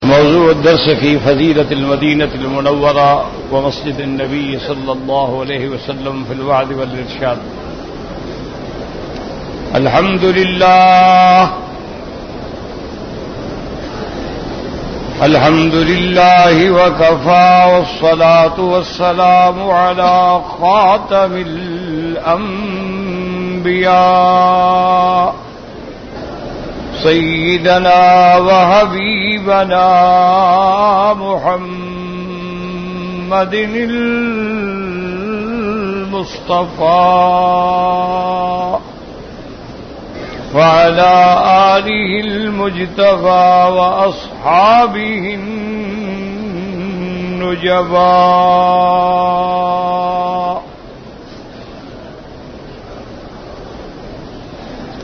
موضوع الدرس في فضيلة المدينة المنورة ومسجد النبي صلى الله عليه وسلم في الوعظ والإرشاد. الحمد لله وكفى، والصلاة والسلام على خاتم الأنبياء سيدنا وحبيبنا محمد المصطفى وعلى آله المجتبى وأصحابه النجبى.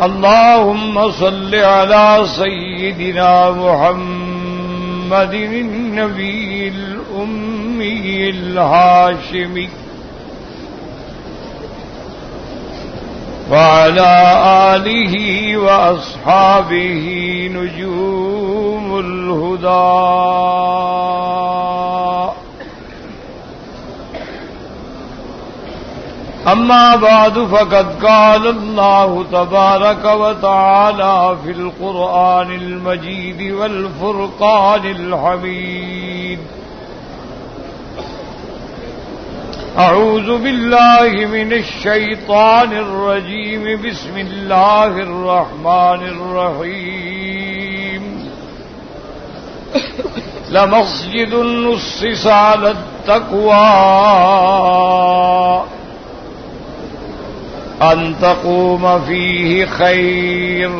اللهم صل على سيدنا محمد النبي الأمي الهاشمي وعلى آله وأصحابه نجوم الهدى. أما بعد، فقد قال الله تبارك وتعالى في القرآن المجيد والفرقان الحميد: أعوذ بالله من الشيطان الرجيم، بسم الله الرحمن الرحيم. لمسجد نُسِّسَ على التقوى أن تقوم فيه خير،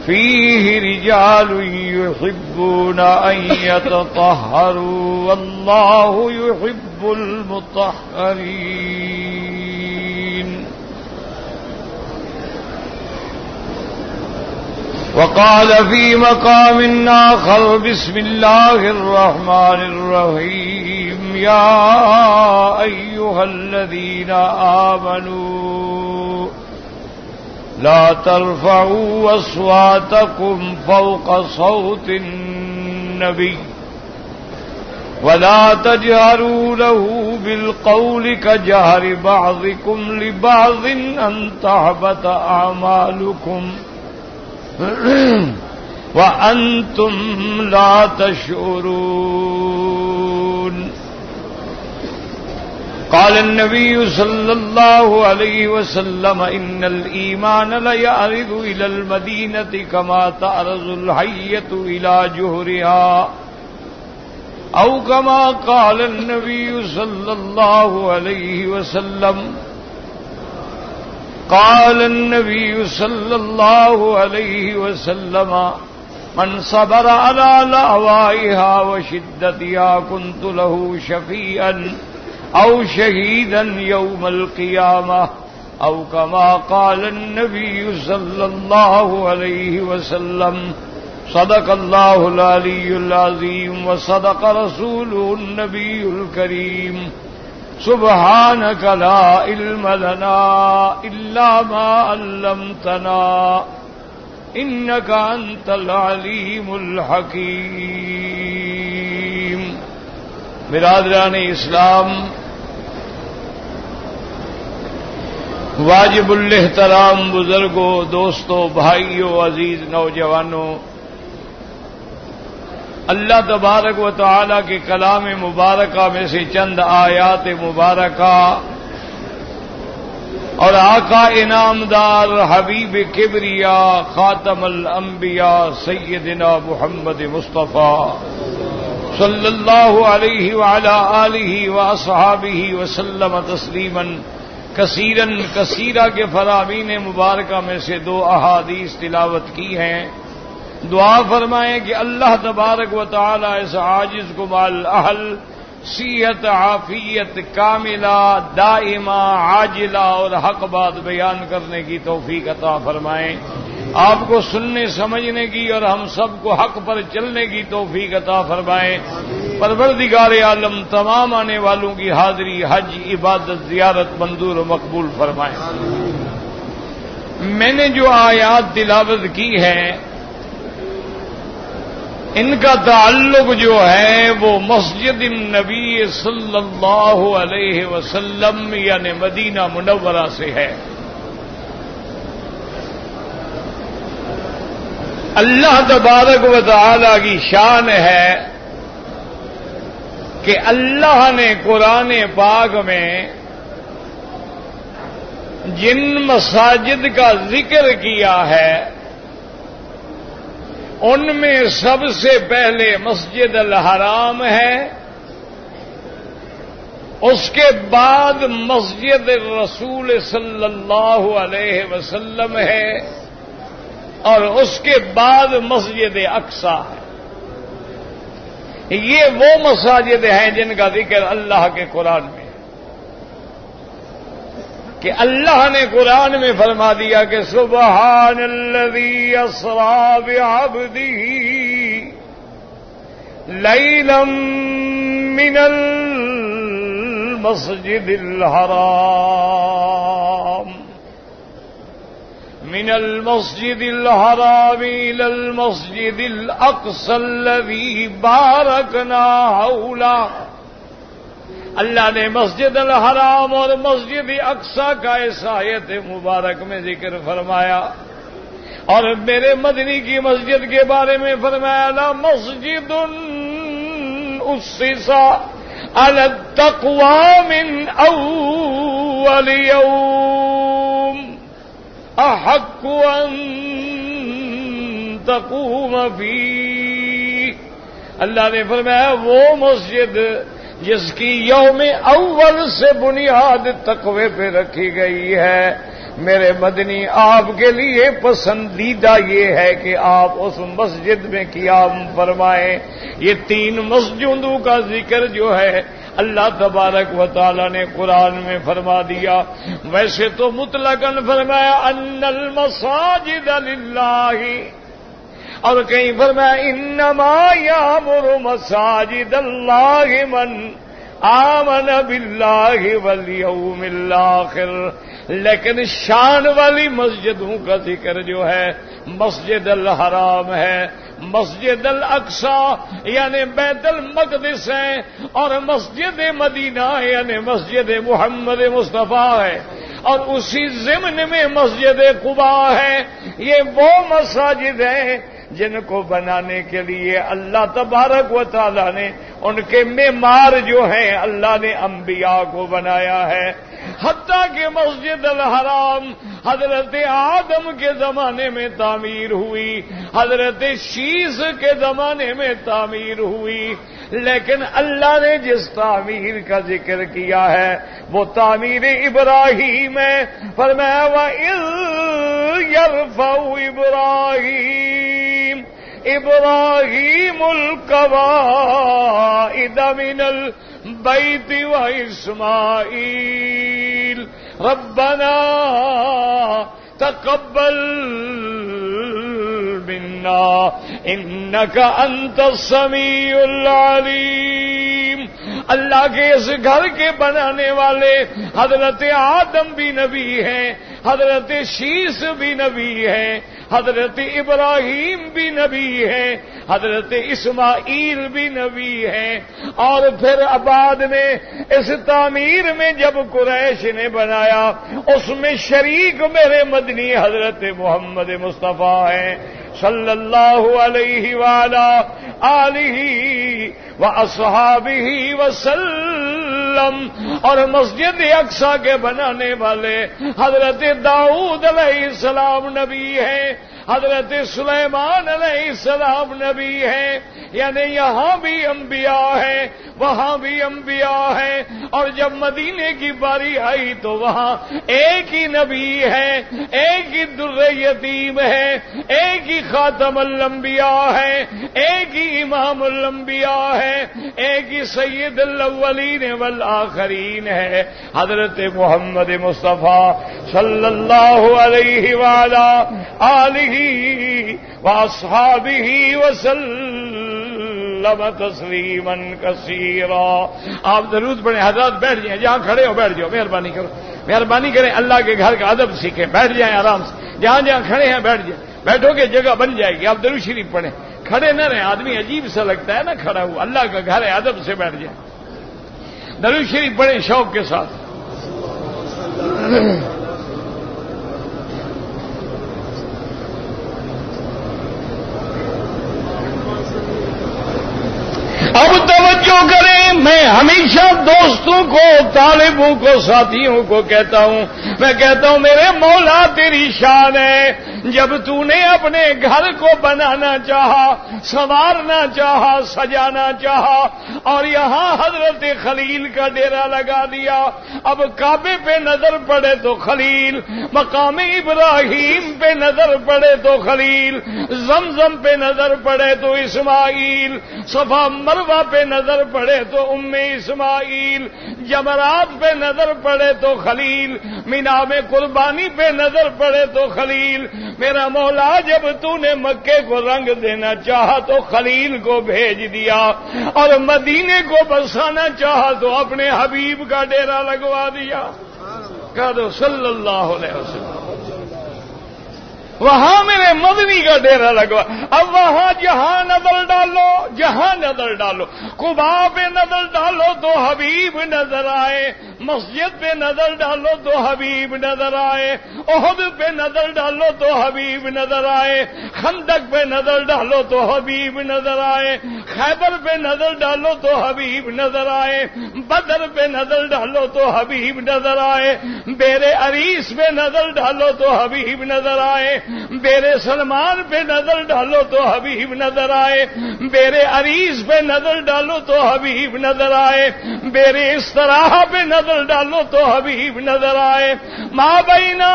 فيه رجال يحبون أن يتطهروا والله يحب المطهرين. وقال في مقام آخر: بسم الله الرحمن الرحيم. يا أيها الذين آمنوا لا ترفعوا أصواتكم فوق صوت النبي ولا تجهروا له بالقول كجهر بعضكم لبعض أن تحبط أعمالكم وأنتم لا تشعرون. قال النبي صلى الله عليه وسلم: إن الإيمان ليعرض إلى المدينة كما تعرض الحية إلى جهرها، أو كما قال النبي صلى الله عليه وسلم. قال النبي صلى الله عليه وسلم: من صبر على لأوائها وشدتها كنت له شفيعا أو شهيدا يوم القيامة، أو كما قال النبي صلى الله عليه وسلم. صدق الله العلي العظيم وصدق رسوله النبي الكريم. سبحانك لا علم لنا إلا ما علمتنا إنك أنت العليم الحكيم. برادران اسلام، واجب الاحترام بزرگوں، دوستوں، بھائیوں، عزیز نوجوانوں، اللہ تبارک و تعالی کے کلام مبارکہ میں سے چند آیات مبارکہ اور آقا انعامدار حبیب کبریا خاتم الانبیاء سیدنا محمد مصطفیٰ صلی اللہ علیہ وعلی آلہ واصحابہ وسلم تسلیما کثیرا کثیرا کے فرامین مبارکہ میں سے دو احادیث تلاوت کی ہیں. دعا فرمائیں کہ اللہ تبارک و تعالی اس عاجز کو مال اہل صحت عافیت کاملہ دائمہ عاجلہ اور حق بات بیان کرنے کی توفیق عطا فرمائیں. آپ کو سننے سمجھنے کی اور ہم سب کو حق پر چلنے کی توفیق عطا فرمائیں. پروردگار عالم تمام آنے والوں کی حاضری، حج، عبادت، زیارت منظور و مقبول فرمائیں. میں نے جو آیات تلاوت کی ہیں ان کا تعلق جو ہے وہ مسجد النبی صلی اللہ علیہ وسلم یعنی مدینہ منورہ سے ہے۔ اللہ تبارک و تعالی کی شان ہے کہ اللہ نے قرآن پاک میں جن مساجد کا ذکر کیا ہے ان میں سب سے پہلے مسجد الحرام ہے، اس کے بعد مسجد رسول صلی اللہ علیہ وسلم ہے، اور اس کے بعد مسجد اقصی ہے۔ یہ وہ مساجد ہیں جن کا ذکر اللہ کے قرآن میں کہ اللہ نے قرآن میں فرما دیا کہ سبحان الذی اسری بعبدہ لیلا من المسجد الحرام من المسجد الحرام إلى المسجد الأقصى الذي باركنا حوله۔ اللہ نے مسجد الحرام اور مسجد اقصی کا اس آیت مبارک میں ذکر فرمایا، اور میرے مدنی کی مسجد کے بارے میں فرمایا لا مسجد اسس علی التقوی من اول یوم احق ان تقوم فیہ۔ اللہ نے فرمایا وہ مسجد جس کی یوم اول سے بنیاد تقوی پہ رکھی گئی ہے، میرے مدنی آپ کے لیے پسندیدہ یہ ہے کہ آپ اس مسجد میں قیام فرمائیں۔ یہ تین مسجدوں کا ذکر جو ہے اللہ تبارک و تعالی نے قرآن میں فرما دیا۔ ویسے تو مطلقاً فرمایا ان المساجد للہ، اور کہیں فرمایا انما یامر مساجد اللہ من آمن باللہ والیوم الآخر، لیکن شان والی مسجدوں کا ذکر جو ہے مسجد الحرام ہے، مسجد الاقصی یعنی بیت المقدس ہے، اور مسجد مدینہ یعنی مسجد محمد مصطفیٰ ہے، اور اسی ضمن میں مسجد قباء ہے۔ یہ وہ مساجد ہیں جن کو بنانے کے لیے اللہ تبارک و تعالی نے ان کے معمار جو ہیں اللہ نے انبیاء کو بنایا ہے۔ حتیٰ کہ مسجد الحرام حضرت آدم کے زمانے میں تعمیر ہوئی، حضرت شیس کے زمانے میں تعمیر ہوئی، لیکن اللہ نے جس تعمیر کا ذکر کیا ہے وہ تعمیر ابراہیم ہے۔ فرمایا وَإِذْ يَرْفَعُ إِبْرَاهِيمُ الْقَوَاعِدَ مِنَ الْبَيْتِ وَإِسْمَاعِيلُ رَبَّنَا تَقَبَّلْ مِنَّا إِنَّكَ أَنْتَ السَّمِيعُ الْعَلِيمُ۔ اللہ کے اس گھر کے بنانے والے حضرت آدم بھی نبی ہیں، حضرت شیس بھی نبی ہیں، حضرت ابراہیم بھی نبی ہیں، حضرت اسماعیل بھی نبی ہیں، اور پھر بعد میں اس تعمیر میں جب قریش نے بنایا اس میں شریک میرے مدنی حضرت محمد مصطفیٰ ہیں صلی اللہ علیہ وآلہ آلہ واصحابہ وسلم۔ اور مسجد اقصی کے بنانے والے حضرت داؤد علیہ السلام نبی ہیں، حضرت سلیمان علیہ السلام نبی ہیں، یعنی یہاں بھی انبیاء ہیں وہاں بھی انبیاء ہیں، اور جب مدینے کی باری آئی تو وہاں ایک ہی نبی ہے، ایک ہی در یتیم ہے، ایک ہی خاتم الانبیاء ہے، ایک ہی امام الانبیاء ہے، ایک ہی سید الاولین والآخرین ہے، حضرت محمد مصطفیٰ صلی اللہ علیہ وآلہ آلہ واصحابہ وسلم تسلیما کثیرا۔ آپ درود پڑھیں، حضرات بیٹھ جائیں، جہاں کھڑے ہو بیٹھ جاؤ، مہربانی کرو، مہربانی کریں، اللہ کے گھر کا ادب سیکھیں، بیٹھ جائیں آرام سے، جہاں جہاں کھڑے ہیں بیٹھ جائیں، بیٹھو گے جگہ بن جائے گی۔ آپ درود شریف پڑھیں، کھڑے نہ رہیں، آدمی عجیب سا لگتا ہے نا کھڑا ہوا، اللہ کا گھر ہے، ادب سے بیٹھ جائیں. درود شریف بڑے شوق کے ساتھ. اب توجہ کریں، میں ہمیشہ دوستوں کو، طالبوں کو، ساتھیوں کو کہتا ہوں، میں کہتا ہوں میرے مولا تیری شان ہے، جب تو نے اپنے گھر کو بنانا چاہا، سنوارنا چاہا، سجانا چاہا، اور یہاں حضرت خلیل کا ڈیرا لگا دیا. اب کعبے پہ نظر پڑے تو خلیل، مقام ابراہیم پہ نظر پڑے تو خلیل، زمزم پہ نظر پڑے تو اسماعیل، صفا مروہ پہ نظر پڑے تو اسماعیل، جمرات پہ نظر پڑے تو خلیل، مینا میں قربانی پہ نظر پڑے تو خلیل. میرا مولا جب تو نے مکے کو رنگ دینا چاہا تو خلیل کو بھیج دیا، اور مدینے کو بسانا چاہا تو اپنے حبیب کا ڈیرا لگوا دیا. کہہ دو صلی اللہ علیہ وسلم. وہاں میرے مدنی کا ڈیرا لگوا. اب وہاں جہاں نظر ڈالو، جہاں نظر ڈالو، قباء پہ نظر ڈالو تو حبیب نظر آئے، مسجد پہ نظر ڈالو تو حبیب نظر آئے، احد پہ نظر ڈالو تو حبیب نظر آئے، خندق پہ نظر ڈالو تو حبیب نظر آئے، خیبر پہ نظر ڈالو تو حبیب نظر آئے، بدر پہ نظر ڈالو تو حبیب نظر آئے، بیر عریس پہ نظر ڈالو تو حبیب نظر آئے، بیر سلمان پہ نظر ڈالو تو حبیب نظر آئے، بیر عریس پہ نظر ڈالو تو حبیب نظر آئے، بیر استراحہ پہ نظر ڈالو تو حبیب نظر آئے، ماں بینا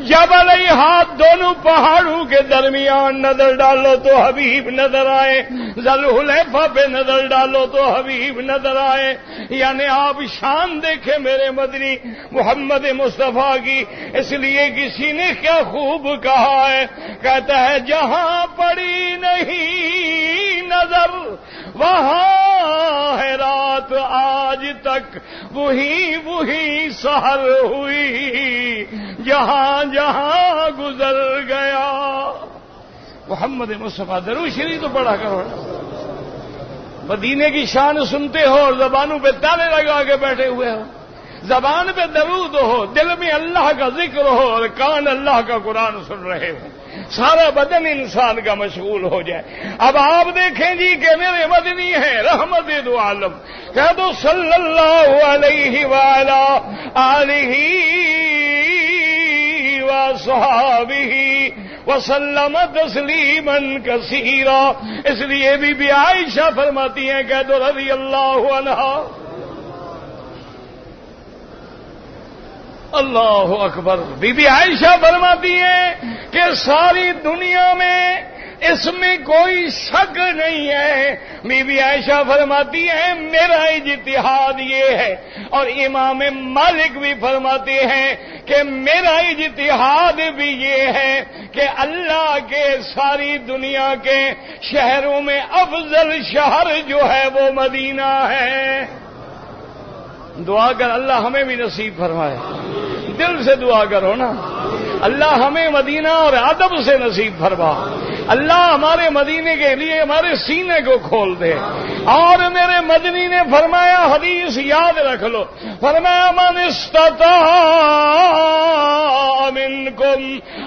جبل ہاتھ دونوں پہاڑوں کے درمیان نظر ڈالو تو حبیب نظر آئے، ذوالحلیفہ پہ نظر ڈالو تو حبیب نظر آئے. یعنی آپ شان دیکھیں میرے مدنی محمد مصطفیٰ کی. اس لیے کسی نے کیا خوب کہا ہے، کہتا ہے جہاں پڑی نہیں نظر وہاں ہے رات آج تک، وہی سحر ہوئی، جہاں جہاں گزر گیا. محمد مصطفیٰ درود شریف تو پڑھا کرو. مدینے کی شان سنتے ہو اور زبانوں پہ تالے لگا کے بیٹھے ہوئے ہو. زبان پہ درود ہو، دل میں اللہ کا ذکر ہو، اور کان اللہ کا قرآن سن رہے ہو، سارا بدن انسان کا مشغول ہو جائے. اب آپ دیکھیں جی کہ میرے مدنی ہیں رحمت دو عالم. کہہ دو صلی اللہ علیہ وآلہ آلہ وصحابہ وسلم تسلیما کثیرا. اس لیے بی بی عائشہ فرماتی ہیں، کہہ دو رضی اللہ عنہا. اللہ اکبر. بی بی عائشہ فرماتی ہیں کہ ساری دنیا میں اس میں کوئی شک نہیں ہے. بی بی عائشہ فرماتی ہیں میرا اجتہاد یہ ہے، اور امام مالک بھی فرماتے ہیں کہ میرا اجتہاد بھی یہ ہے کہ اللہ کے ساری دنیا کے شہروں میں افضل شہر جو ہے وہ مدینہ ہے. دعا کر اللہ ہمیں بھی نصیب فرمائے. دل سے دعا کرو نا، اللہ ہمیں مدینہ اور ادب سے نصیب فرما. اللہ ہمارے مدینے کے لیے ہمارے سینے کو کھول دے. اور میرے مدنی نے فرمایا، حدیث یاد رکھ لو، فرمایا من استطاع منکم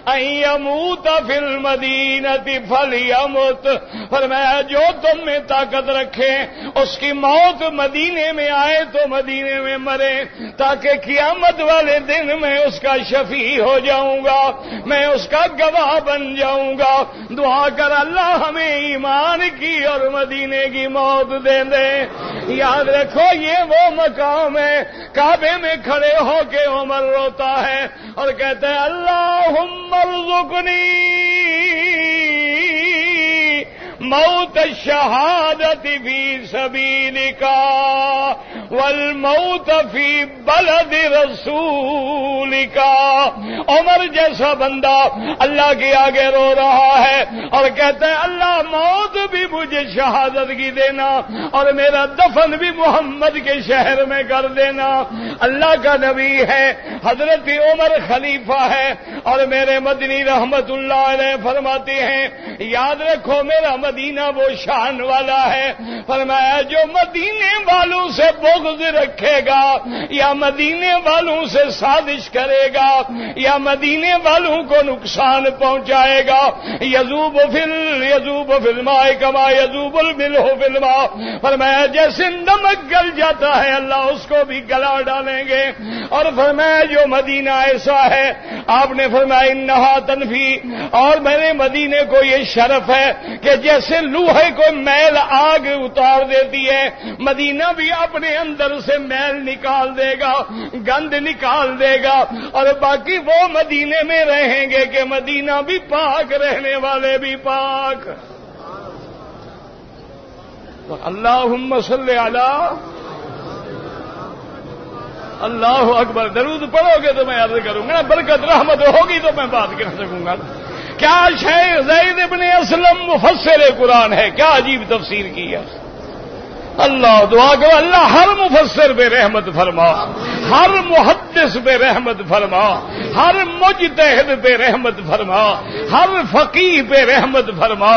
ان یموت فی المدینۃ فلیمت. فرمایا جو تم میں طاقت رکھے اس کی موت مدینے میں آئے تو مدینے میں مرے، تاکہ قیامت والے دن میں اس کا شفیع ہو جاؤں گا، میں اس کا گواہ بن جاؤں گا. دعا کر اللہ ہمیں ایمان کی اور مدینے کی موت دے دے. یاد رکھو یہ وہ مقام ہے، کعبے میں کھڑے ہو کے عمر روتا ہے اور کہتا ہے اللہم ارزقنی موت الشہادت فی سبیلک والموت فی بلد رسولک۔ عمر جیسا بندہ اللہ کے آگے رو رہا ہے اور کہتا ہے اللہ موت بھی مجھے شہادت کی دینا اور میرا دفن بھی محمد کے شہر میں کر دینا۔ اللہ کا نبی ہے، حضرت عمر خلیفہ ہے، اور میرے مدنی رحمت اللہ علیہ فرماتے ہیں یاد رکھو میرا مدینہ وہ شان والا ہے، فرمایا جو مدینے والوں سے بغض رکھے گا یا مدینے والوں سے سازش کرے گا یا مدینے والوں کو نقصان پہنچائے گا یذوب فی الماء کما یذوب الملح فی الماء، فرمایا جیسے نمک گل جاتا ہے اللہ اس کو بھی گلا ڈالیں گے۔ اور فرمایا جو مدینہ ایسا ہے، آپ نے فرمایا انہا تنفی، اور میرے مدینے کو یہ شرف ہے کہ جیسے لوہے کو میل آگ اتار دیتی ہے، مدینہ بھی اپنے اندر سے میل نکال دے گا، گند نکال دے گا، اور باقی وہ مدینے میں رہیں گے کہ مدینہ بھی پاک، رہنے والے بھی پاک۔ اللہم صلی علی، اللہ اکبر۔ درود پڑھو گے تو میں عرض کروں گا، برکت رحمت ہوگی تو میں بات کر سکوں گا۔ کیا شیخ زید ابن اسلم مفسر قرآن ہے، کیا عجیب تفسیر کی ہے۔ اللہ دعا کرو اللہ ہر مفسر پہ رحمت فرما، ہر محدث پہ رحمت فرما، ہر مجتہد پہ رحمت فرما، ہر فقیہ پہ رحمت فرما،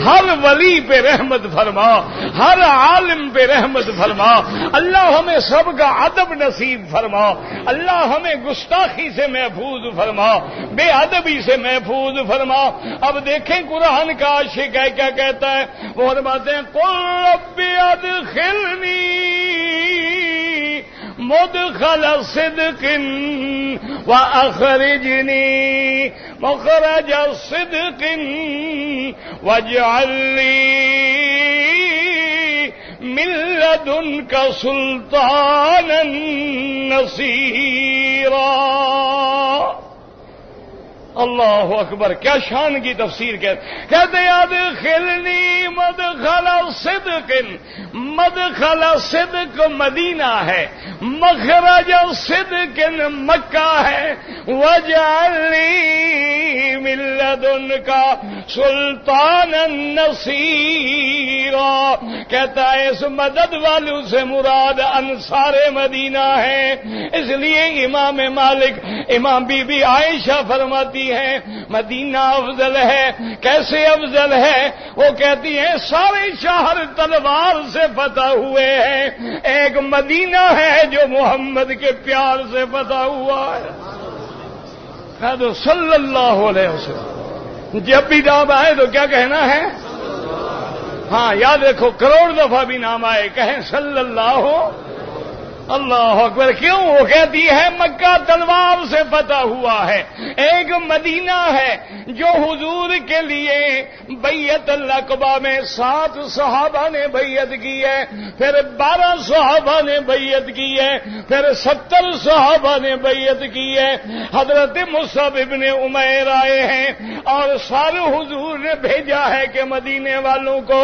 ہر ولی پہ رحمت فرما، ہر عالم پہ رحمت فرما۔ اللہ ہمیں سب کا ادب نصیب فرما، اللہ ہمیں گستاخی سے محفوظ فرما، بے ادبی سے محفوظ فرما۔ اب دیکھیں قرآن کا عاشق ہے کیا کہتا ہے، وہ فرماتے ہیں قل رب ادخلنی مدخل صدق واخرجنی مخرج صدق واجعل لی من لدنک سلطانا نصیرا۔ اللہ اکبر، کیا شان کی تفسیر کہتے ادخلنی مدخل صدق، مدخل صدق مدینہ ہے، مخرج صدق مکہ ہے، واجعل لی من لدنک سلطانا نصیرا، کہتا ہے اس مدد والوں سے مراد انصار مدینہ ہے۔ اس لیے امام مالک، امام بی بی عائشہ فرماتی ہے مدینہ افضل ہے۔ کیسے افضل ہے؟ وہ کہتی ہے سارے شہر تلوار سے فتح ہوئے ہیں، ایک مدینہ ہے جو محمد کے پیار سے فتح ہوا ہے۔ صلی اللہ علیہ وسلم۔ جب بھی نام آئے تو کیا کہنا ہے؟ ہاں یاد رکھو، کروڑ دفعہ بھی نام آئے کہیں صلی اللہ اکبر۔ کیوں؟ وہ کہتی ہے مکہ تلوار سے فتح ہوا ہے، ایک مدینہ ہے جو حضور کے لیے بیعت العقبہ میں 7 صحابہ نے بیعت کی ہے، پھر 12 صحابہ نے بیعت کی ہے، پھر 70 صحابہ نے بیعت کی ہے۔ حضرت مصعب ابن عمیر آئے ہیں اور سارے حضور نے بھیجا ہے کہ مدینے والوں کو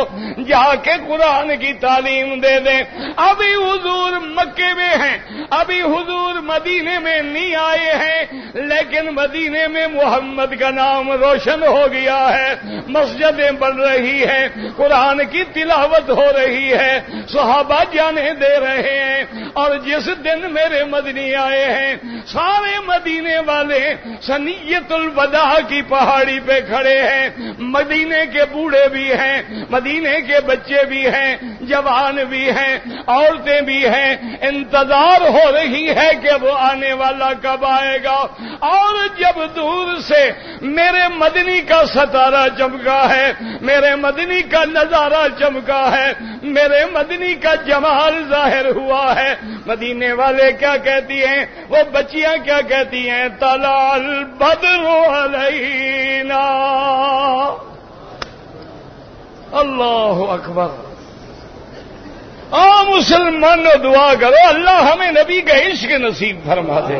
جا کے قرآن کی تعلیم دے دیں۔ ابھی حضور مکے میں ہیں، ابھی حضور مدینے میں نہیں آئے ہیں، لیکن مدینے میں محمد کا نام روشن ہو گیا ہے، مسجدیں بن رہی ہیں، قرآن کی تلاوت ہو رہی ہے، صحابہ جانے دے رہے ہیں۔ اور جس دن میرے مدنی آئے ہیں سارے مدینے والے سنیت الوداع کی پہاڑی پہ کھڑے ہیں، مدینے کے بوڑھے بھی ہیں، مدینے کے بچے بھی ہیں، جوان بھی ہیں، عورتیں بھی ہیں، انتظار ہو رہی ہے کہ وہ آنے والا کب آئے گا۔ اور جب دور سے میرے مدنی کا ستارہ چمکا ہے، میرے مدنی کا نظارہ چمکا ہے، میرے مدنی کا جمال ظاہر ہوا ہے، مدینے والے کیا کہتی ہیں، وہ بچیاں کیا کہتی ہیں، طلع البدر علینا۔ اللہ اکبر۔ مسلمانوں دعا کرو اللہ ہمیں نبی کا عشق نصیب فرما دے،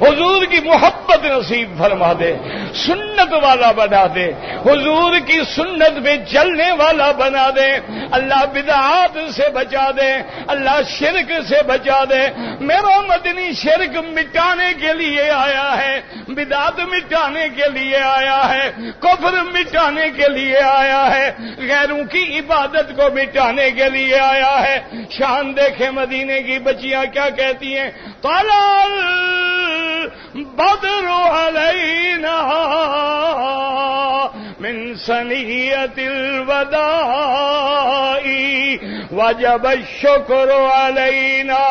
حضور کی محبت نصیب فرما دے، سنت والا بنا دے، حضور کی سنت میں چلنے والا بنا دے، اللہ بدعات سے بچا دے، اللہ شرک سے بچا دے۔ میرا مدنی شرک مٹانے کے لیے آیا ہے، بدعت مٹانے کے لیے آیا ہے، کفر مٹانے کے لیے آیا ہے، غیروں کی عبادت کو مٹانے کے لیے آیا ہے۔ شان دیکھیں مدینے کی بچیاں کیا کہتی ہیں، طلع البدر علینا من ثنیۃ الوداع وجب الشکر علینا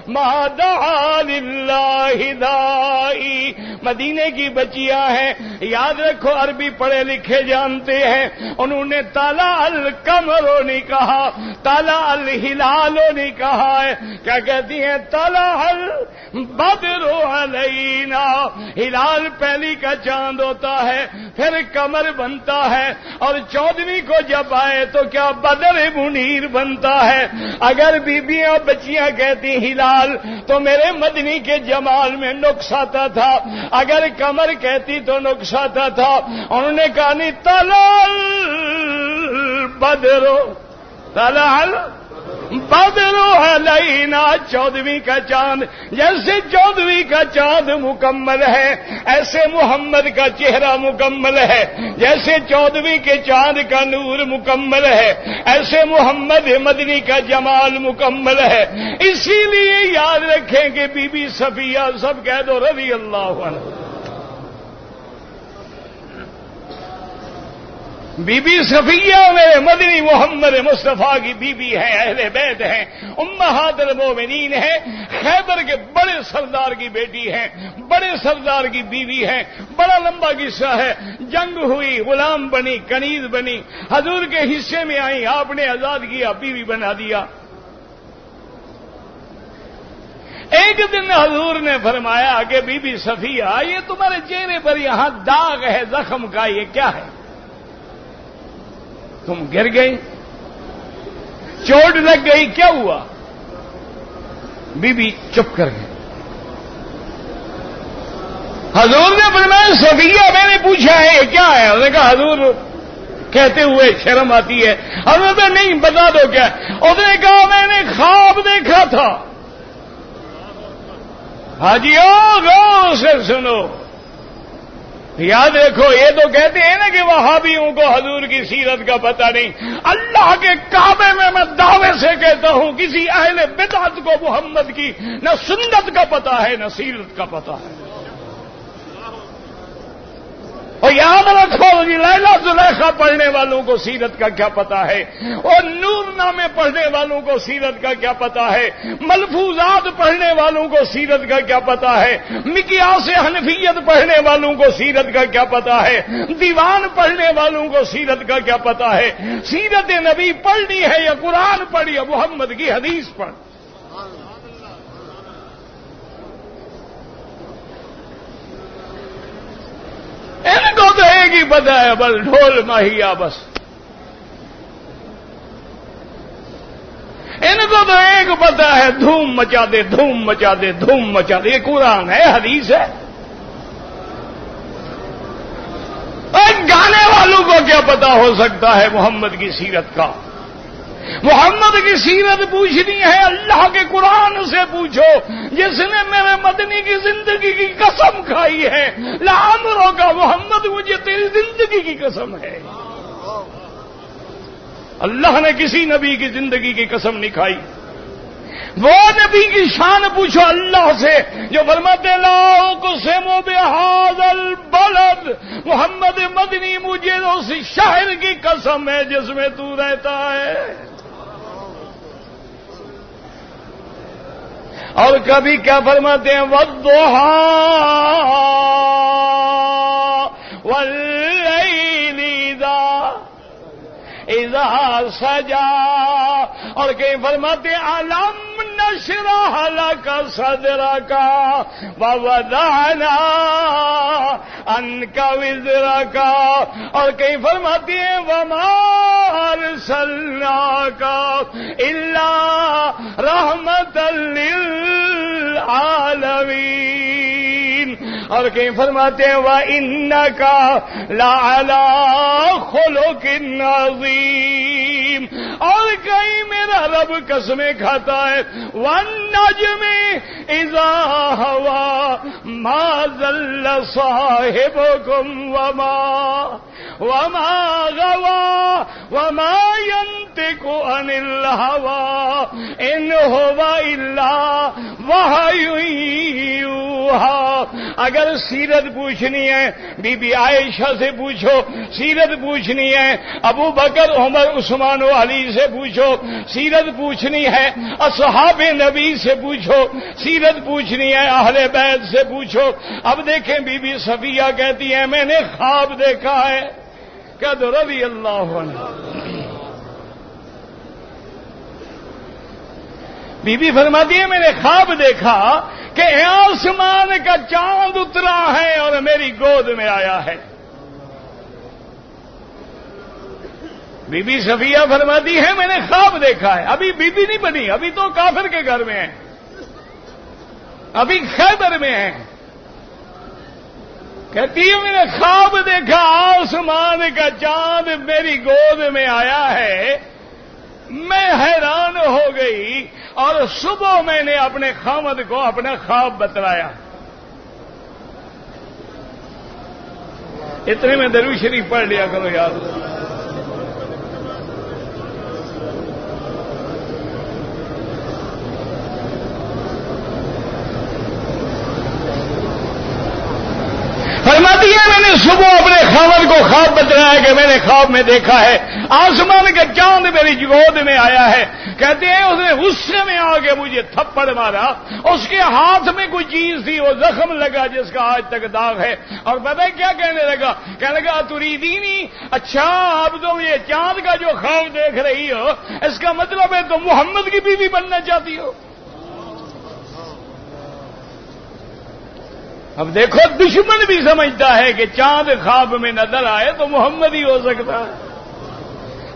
ما دعا للہ داعی۔ مدینے کی بچیاں ہیں، یاد رکھو عربی پڑھے لکھے جانتے ہیں، انہوں نے طلع القمر نہیں کہا، طلع الہلال نہیں کہا ہے، کیا کہتی ہیں، طلع البدر علینا۔ ہلال پہلی کا چاند ہوتا ہے، پھر قمر بنتا ہے، اور 14ویں کو جب آئے تو کیا بدر منیر بنتا ہے۔ اگر بیبیاں بچیاں کہتی ہلال تو میرے مدنی کے جمال میں نقص آتا تھا، اگر قمر کہتی تو نقص آتا تھا۔ انہوں نے کہا نہیں، طلع البدر، طلع البدر علینا، 14ویں کا چاند۔ جیسے 14ویں کا چاند مکمل ہے، ایسے محمد کا چہرہ مکمل ہے، جیسے 14ویں کے چاند کا نور مکمل ہے، ایسے محمد مدنی کا جمال مکمل ہے۔ اسی لیے یاد رکھیں کہ بی بی صفیہ، سب کہہ دو رضی اللہ عنہ، بی بی صفیہ میرے مدنی محمد مصطفیٰ کی بی بی ہیں، اہل بیت ہیں، امہات المومنین ہیں، خیبر کے بڑے سردار کی بیٹی ہیں، بڑے سردار کی بیوی ہیں۔ بڑا لمبا قصہ ہے، جنگ ہوئی، غلام بنی، کنیز بنی، حضور کے حصے میں آئی، آپ نے آزاد کیا، بیوی بنا دیا۔ ایک دن حضور نے فرمایا کہ بی بی صفیہ، یہ تمہارے چہرے پر یہاں داغ ہے زخم کا، یہ کیا ہے؟ تم گر گئی، چوٹ لگ گئی، کیا ہوا؟ بی بی چپ کر گئی۔ حضور نے فرمایا صفیہ، میں نے پوچھا ہے یہ کیا ہے؟ انہوں نے کہا حضور کہتے ہوئے شرم آتی ہے، حضرت نہیں بتا دو کیا؟ اس نے کہا میں نے خواب دیکھا تھا۔ حاجیوں غور سے سنو، یاد رکھو، یہ تو کہتے ہیں نا کہ وہابیوں کو حضور کی سیرت کا پتہ نہیں۔ اللہ کے کعبے میں دعوے سے کہتا ہوں، کسی اہل بدعت کو محمد کی نہ سنت کا پتہ ہے نہ سیرت کا پتہ ہے۔ اور یاد رکھو، لیلا زلیخا پڑھنے والوں کو سیرت کا کیا پتہ ہے، اور نور نامے پڑھنے والوں کو سیرت کا کیا پتہ ہے، ملفوظات پڑھنے والوں کو سیرت کا کیا پتہ ہے، مقیاس حنفیت پڑھنے والوں کو سیرت کا کیا پتہ ہے، دیوان پڑھنے والوں کو سیرت کا کیا پتہ ہے۔ سیرت نبی پڑھنی ہے یا قرآن پڑھ یا محمد کی حدیث پڑھ۔ ان کو تو ایک ہی پتہ ہے، بس ڈھول ماہیا، بس ان کو تو ایک پتہ ہے، دھوم مچا دے، دھوم مچا دے، دھوم مچا دے۔ یہ قرآن ہے، حدیث ہے؟ گانے والوں کو کیا پتہ ہو سکتا ہے محمد کی سیرت کا؟ محمد کی سیرت پوچھنی ہے اللہ کے قرآن سے پوچھو، جس نے میرے مدنی کی زندگی کی قسم کھائی ہے، لعمرو کا محمد مجھے تیری زندگی کی قسم ہے۔ اللہ نے کسی نبی کی زندگی کی قسم نہیں کھائی۔ وہ نبی کی شان پوچھو اللہ سے جو فرماتے لا اقسم بہذا البلد، محمد مدنی مجھے اس شہر کی قسم ہے جس میں تو رہتا ہے۔ اور کبھی کیا فرماتے ہیں، والضحی واللیل اذا سجا، اور کہیں فرماتے ہیں علم نشرح لک صدرک ووضعنا عنک وزرک، اور کہیں فرماتے ہیں وما ارسلناک الا رحمتا للعالمین۔ اور کہیں فرماتے ہیں وَإِنَّكَ لَعَلَىٰ خُلُقٍ عَظِيمٍ، اور کہیں میرا رب قسمیں کھاتا ہے وَالنَّجْمِ إِذَا هَوَىٰ مَا ضَلَّ صَاحِبُكُمْ وَمَا غَوَىٰ وَمَا يَنطِقُ عَنِ الْهَوَىٰ إِنْ هُوَ إِلَّا وَحْيٌ يُوحَىٰ۔ اگر سیرت پوچھنی ہے بی بی عائشہ سے پوچھو، سیرت پوچھنی ہے ابو بکر عمر عثمان و علی سے پوچھو، سیرت پوچھنی ہے اصحاب نبی سے پوچھو، سیرت پوچھنی ہے اہل بیت سے پوچھو۔ اب دیکھیں بی بی صفیہ کہتی ہیں میں نے خواب دیکھا ہے، قد رضی اللہ عنہ۔ بی بی فرماتی ہے میں نے خواب دیکھا کہ آسمان کا چاند اترا ہے اور میری گود میں آیا ہے۔ بی بی صفیہ فرماتی ہے میں نے خواب دیکھا ہے، ابھی بی بی نہیں بنی، ابھی تو کافر کے گھر میں ہے، ابھی خیبر میں ہے۔ کہتی ہے میں نے خواب دیکھا آسمان کا چاند میری گود میں آیا ہے، میں حیران ہو گئی اور صبح میں نے اپنے خامد کو اپنا خواب بتلایا۔ اتنے میں درود شریف پڑھ لیا کرو یاد۔ فرماتی ہے میں نے صبح اپنے خاوند کو خواب بتلایا کہ میں نے خواب میں دیکھا ہے آسمان کا چاند میری گود میں آیا ہے۔ کہتے ہیں اس نے غصے میں آ کے مجھے تھپڑ مارا، اس کے ہاتھ میں کوئی چیز تھی، وہ زخم لگا جس کا آج تک داغ ہے، اور پتہ ہے کیا کہنے لگا؟ کہنے لگا تریدینی، اچھا اب تم یہ چاند کا جو خواب دیکھ رہی ہو اس کا مطلب ہے تم محمد کی بیوی بننا چاہتی ہو۔ اب دیکھو دشمن بھی سمجھتا ہے کہ چاند خواب میں نظر آئے تو محمد ہی ہو سکتا ہے،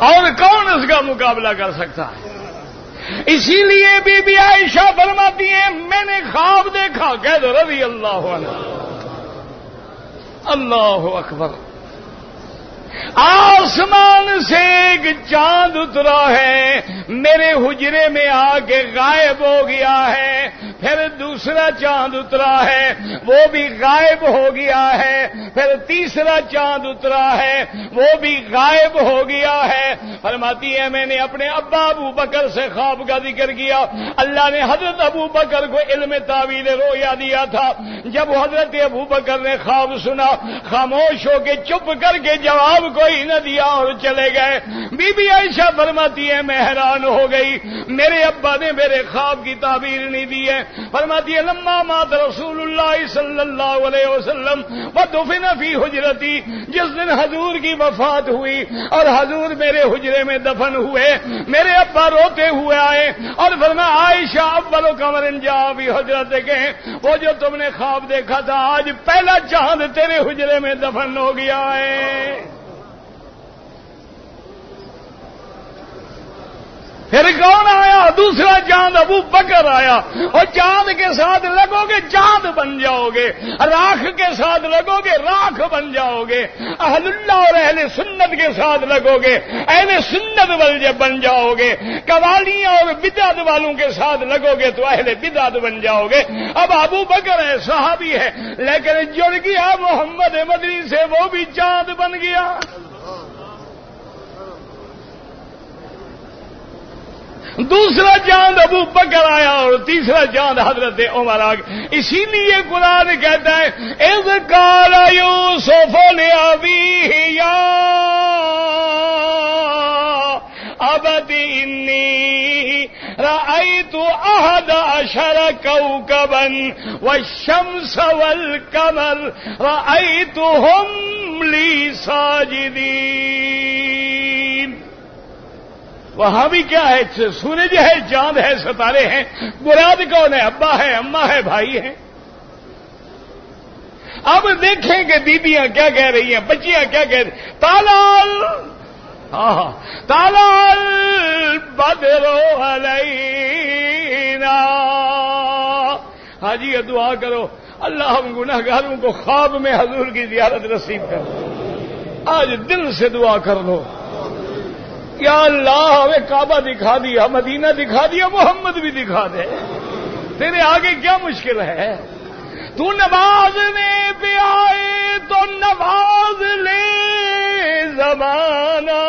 اور کون اس کا مقابلہ کر سکتا ہے؟ اسی لیے بی بی عائشہ فرماتی ہیں میں نے خواب دیکھا، کہہ دو رضی اللہ عنہ۔ اللہ اکبر۔ آسمان سے ایک چاند اترا ہے، میرے حجرے میں آ کے غائب ہو گیا ہے، پھر دوسرا چاند اترا ہے وہ بھی غائب ہو گیا ہے، پھر تیسرا چاند اترا ہے وہ بھی غائب ہو گیا ہے۔ فرماتی ہے میں نے اپنے ابا ابو بکر سے خواب کا ذکر کیا، اللہ نے حضرت ابو بکر کو علم تعویل رویا دیا تھا۔ جب حضرت ابو بکر نے خواب سنا خاموش ہو کے چپ کر کے جواب کوئی نہ دیا اور چلے گئے۔ بی بی عائشہ فرماتی ہے میں حیران ہو گئی، میرے ابا نے میرے خواب کی تعبیر نہیں دی ہے۔ فرماتی ہے لما مات رسول اللہ صلی اللہ علیہ وسلم ودفن فی حجرتی، جس دن حضور کی وفات ہوئی اور حضور میرے حجرے میں دفن ہوئے، میرے ابا روتے ہوئے آئے اور فرمایا عائشہ اول قمر جاء فی حجرتک، وہ جو تم نے خواب دیکھا تھا آج پہلا چاند تیرے حجرے میں دفن ہو گیا ہے۔ پھر کون آیا؟ دوسرا چاند ابو بکر آیا، اور چاند کے ساتھ لگو گے چاند بن جاؤ گے، راکھ کے ساتھ لگو گے راکھ بن جاؤ گے، اہل اللہ اور اہل سنت کے ساتھ لگو گے اہل سنت بن جاؤ گے، قوالیاں اور بدعت والوں کے ساتھ لگو گے تو اہل بدعت بن جاؤ گے۔ اب ابو بکر ہے صحابی ہے لیکن جڑ گیا محمد مدنی سے، وہ بھی چاند بن گیا۔ دوسرا چاند ابو بکر آیا اور تیسرا چاند حضرت عمر آ گیا۔ اسی لیے قرآن کہتا ہے اذ قال یوسف لأبیہ یا ابت انی رأیت احد عشر کوكبا والشمس والقمر رأیتهم لی ساجدین۔ وہاں بھی کیا ہے؟ سورج ہے، چاند ہے، ستارے ہیں، مراد کون ہے؟ ابا ہے، اماں ہے، بھائی ہیں۔ اب دیکھیں کہ بیبیاں کیا کہہ رہی ہیں، بچیاں کیا کہہ رہی ہیں۔ تالال تالال بدرو علینا، ہاں جی دعا کرو اللہ ہم گناہ گاروں کو خواب میں حضور کی زیارت نصیب کر، آج دل سے دعا کر لو، یا اللہ ہمیں کعبہ دکھا دیا، مدینہ دکھا دیا، محمد بھی دکھا دے، تیرے آگے کیا مشکل ہے؟ تو نوازنے پہ آئے تو نواز لے زمانہ،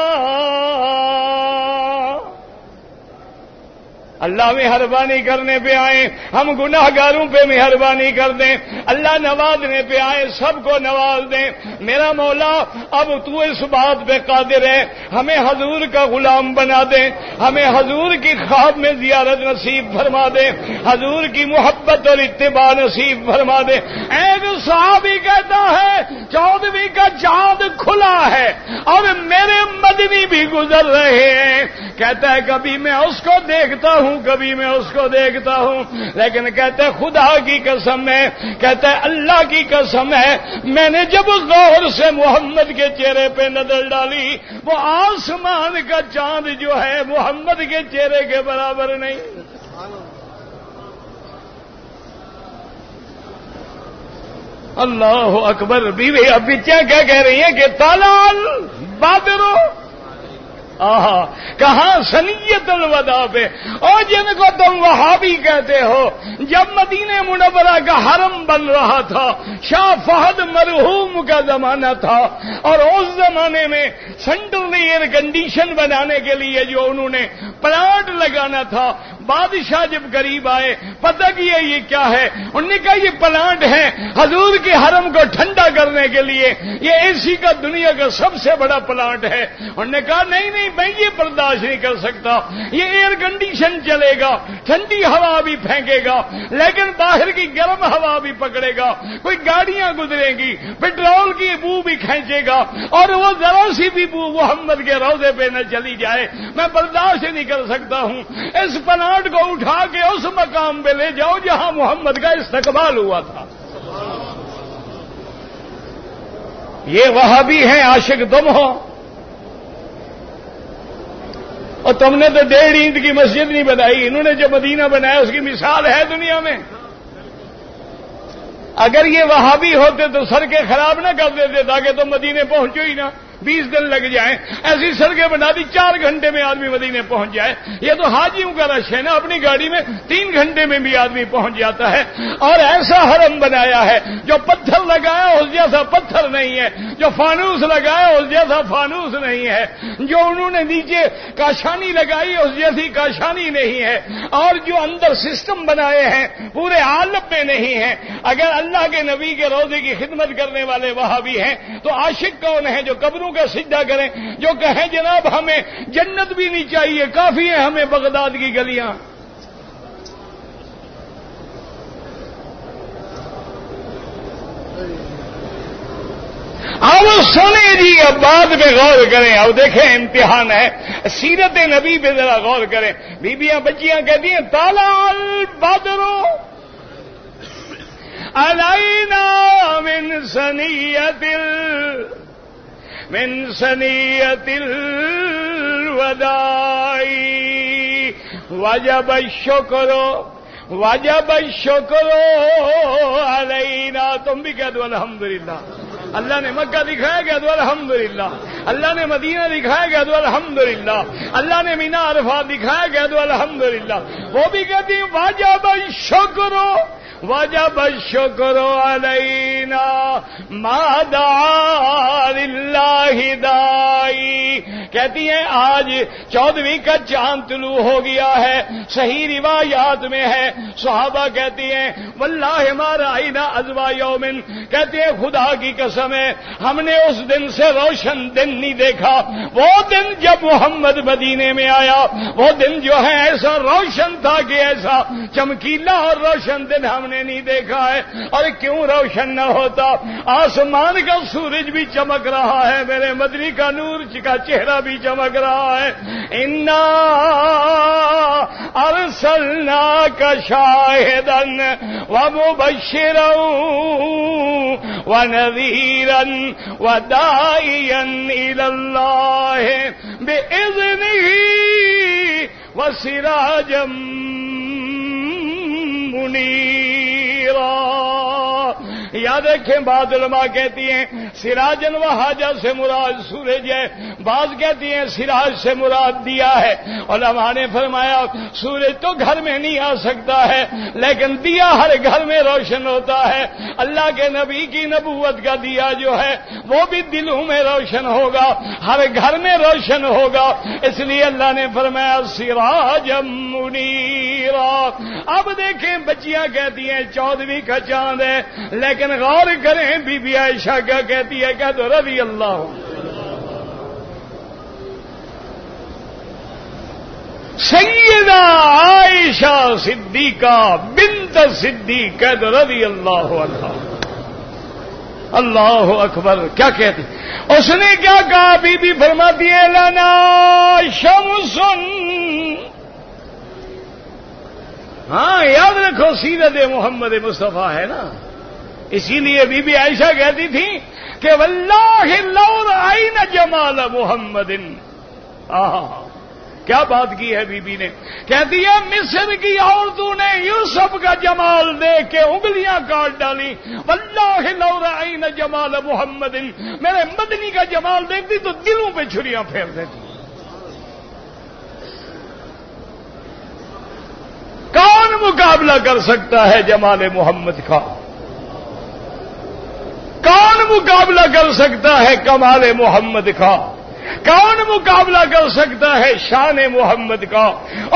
اللہ مہربانی کرنے پہ آئے، ہم گناہ گاروں پہ مہربانی کر دیں، اللہ نوازنے پہ آئے سب کو نواز دیں۔ میرا مولا اب تو اس بات پہ قادر ہے، ہمیں حضور کا غلام بنا دے، ہمیں حضور کی خواب میں زیارت نصیب فرما دے، حضور کی محبت اور اتباع نصیب فرما دے۔ ایک صحابی کہتا ہے 14ویں کا چاند کھلا ہے اور میرے مدنی بھی گزر رہے ہیں، کہتا ہے کبھی میں اس کو دیکھتا ہوں کبھی میں اس کو دیکھتا ہوں، لیکن کہتا ہے خدا کی قسم ہے، کہتا ہے اللہ کی قسم ہے، میں نے جب غور سے محمد کے چہرے پہ نظر ڈالی، وہ آسمان کا چاند جو ہے محمد کے چہرے کے برابر نہیں۔ اللہ اکبر۔ بیوی اب بچیاں کیا کہہ رہی ہیں کہ طلال بادرو، کہاں سنیت الوداع پہ، اور جن کو تم وہابی کہتے ہو، جب مدینہ منورہ کا حرم بن رہا تھا، شاہ فہد مرحوم کا زمانہ تھا، اور اس زمانے میں سینٹرل ایئر کنڈیشن بنانے کے لیے جو انہوں نے پلانٹ لگانا تھا، بادشاہ جب قریب آئے پتہ کیا یہ کیا ہے، انہوں نے کہا یہ پلانٹ ہے حضور کے حرم کو ٹھنڈا کرنے کے لیے، یہ اے سی کا دنیا کا سب سے بڑا پلانٹ ہے۔ انہوں نے کہا نہیں نہیں میں یہ برداشت نہیں کر سکتا، یہ ایئر کنڈیشن چلے گا، ٹھنڈی ہوا بھی پھینکے گا لیکن باہر کی گرم ہوا بھی پکڑے گا، کوئی گاڑیاں گزریں گی، پیٹرول کی بو بھی کھینچے گا، اور وہ ذرا سی بھی بو محمد کے روضے پہ نہ چلی جائے، میں برداشت نہیں کر سکتا ہوں۔ اس پلانٹ کو اٹھا کے اس مقام پہ لے جاؤ جہاں محمد کا استقبال ہوا تھا۔ یہ وہابی ہیں عاشق تم ہو، اور تم نے تو 1.5 اینٹ کی مسجد نہیں بنائی، انہوں نے جو مدینہ بنایا اس کی مثال ہے دنیا میں۔ اگر یہ وہابی ہوتے تو سڑکیں خراب نہ کر دیتے تاکہ تم مدینے پہنچو ہی نہ، 20 دن لگ جائیں، ایسی سڑکیں بنا دی 4 گھنٹے میں آدمی مدینے پہنچ جائے۔ یہ تو حاجیوں کا رش ہے نا، اپنی گاڑی میں 3 گھنٹے میں بھی آدمی پہنچ جاتا ہے۔ اور ایسا حرم بنایا ہے جو پتھر لگایا اس جیسا پتھر نہیں ہے، جو فانوس لگایا اس جیسا فانوس نہیں ہے، جو انہوں نے نیچے کاشانی لگائی اس جیسی کاشانی نہیں ہے، اور جو اندر سسٹم بنائے ہیں پورے عالم میں نہیں ہے۔ اگر اللہ کے نبی کے روضے کی خدمت کرنے والے وہابی ہیں تو عاشق کون ہیں جو قبروں کا سجدہ کریں، جو کہیں جناب ہمیں جنت بھی نہیں چاہیے، کافی ہے ہمیں بغداد کی گلیاں۔ اب سنیں جی، اب بعد میں غور کریں، اب دیکھیں امتحان ہے، سیرت نبی پہ ذرا غور کریں۔ بیویاں بچیاں کہتی ہیں طلع البدر علینا من ثنیۃ الوداع وجب الشکر علینا۔ تم بھی کہہ دو الحمدللہ۔ اللہ نے مکہ دکھایا کہہ دو الحمدللہ، اللہ نے مدینہ دکھایا کہہ دو الحمدللہ، اللہ نے مینا عرفات دکھایا کہہ دو الحمدللہ۔ وہ بھی کہتی ہیں وجب الشکر علینا ما دعا للہ دائی۔ کہتی ہیں آج 14ویں کا چاند طلوع ہو گیا ہے، صحیح روایات میں ہے، صحابہ کہتی ہیں واللہ ما رأینا ازوا یوم، کہتے ہیں خدا کی قسم ہے ہم نے اس دن سے روشن دن نہیں دیکھا، وہ دن جب محمد مدینے میں آیا، وہ دن جو ہے ایسا روشن تھا کہ ایسا چمکیلا اور روشن دن ہم نے نہیں دیکھا ہے۔ اور کیوں روشن نہ ہوتا؟ آسمان کا سورج بھی چمک رہا ہے، میرے مدنی کا نور کا چہرہ بھی چمک رہا ہے۔ انا ارسلناک شاہدا ومبشرا ونذیرا وداعیا الی اللہ باذنہ وسراجا منیرا۔ یاد رکھیں بعض علماء کہتی ہیں سراجن و حاجہ سے مراد سورج ہے، بعض کہتی ہیں سراج سے مراد دیا ہے۔ علماء نے فرمایا سورج تو گھر میں نہیں آ سکتا ہے لیکن دیا ہر گھر میں روشن ہوتا ہے۔ اللہ کے نبی کی نبوت کا دیا جو ہے وہ بھی دلوں میں روشن ہوگا، ہر گھر میں روشن ہوگا، اس لیے اللہ نے فرمایا سراجم منیرا۔ اب دیکھیں بچیاں کہتی ہیں 14ویں کا چاند ہے، لیکن غور کریں بی بی عائشہ کیا کہتی ہے، کہہ دو رضی اللہ سیدہ عائشہ صدیقہ بنت صدیق رضی اللہ عنہا۔ اللہ اکبر، کیا کہتی اس نے کیا کہا؟ بی بی فرماتی ہے لنا شمس، ہاں یاد رکھو سیرت محمد مصطفیٰ ہے نا، اسی لیے بی بی عائشہ کہتی تھی کہ واللہ لو رأینا جمال محمد۔ کیا بات کی ہے بی بی نے، کہتی ہے مصر کی عورتوں نے یوسف کا جمال دیکھ کے انگلیاں کاٹ ڈالی، واللہ لو رأینا جمال محمد، میرے مدنی کا جمال دیکھتی تو دلوں پہ چھریاں پھیر دیتی۔ کون مقابلہ کر سکتا ہے جمال محمد کا؟ کون مقابلہ کر سکتا ہے کمال محمد کا؟ کون مقابلہ کر سکتا ہے شان محمد کا؟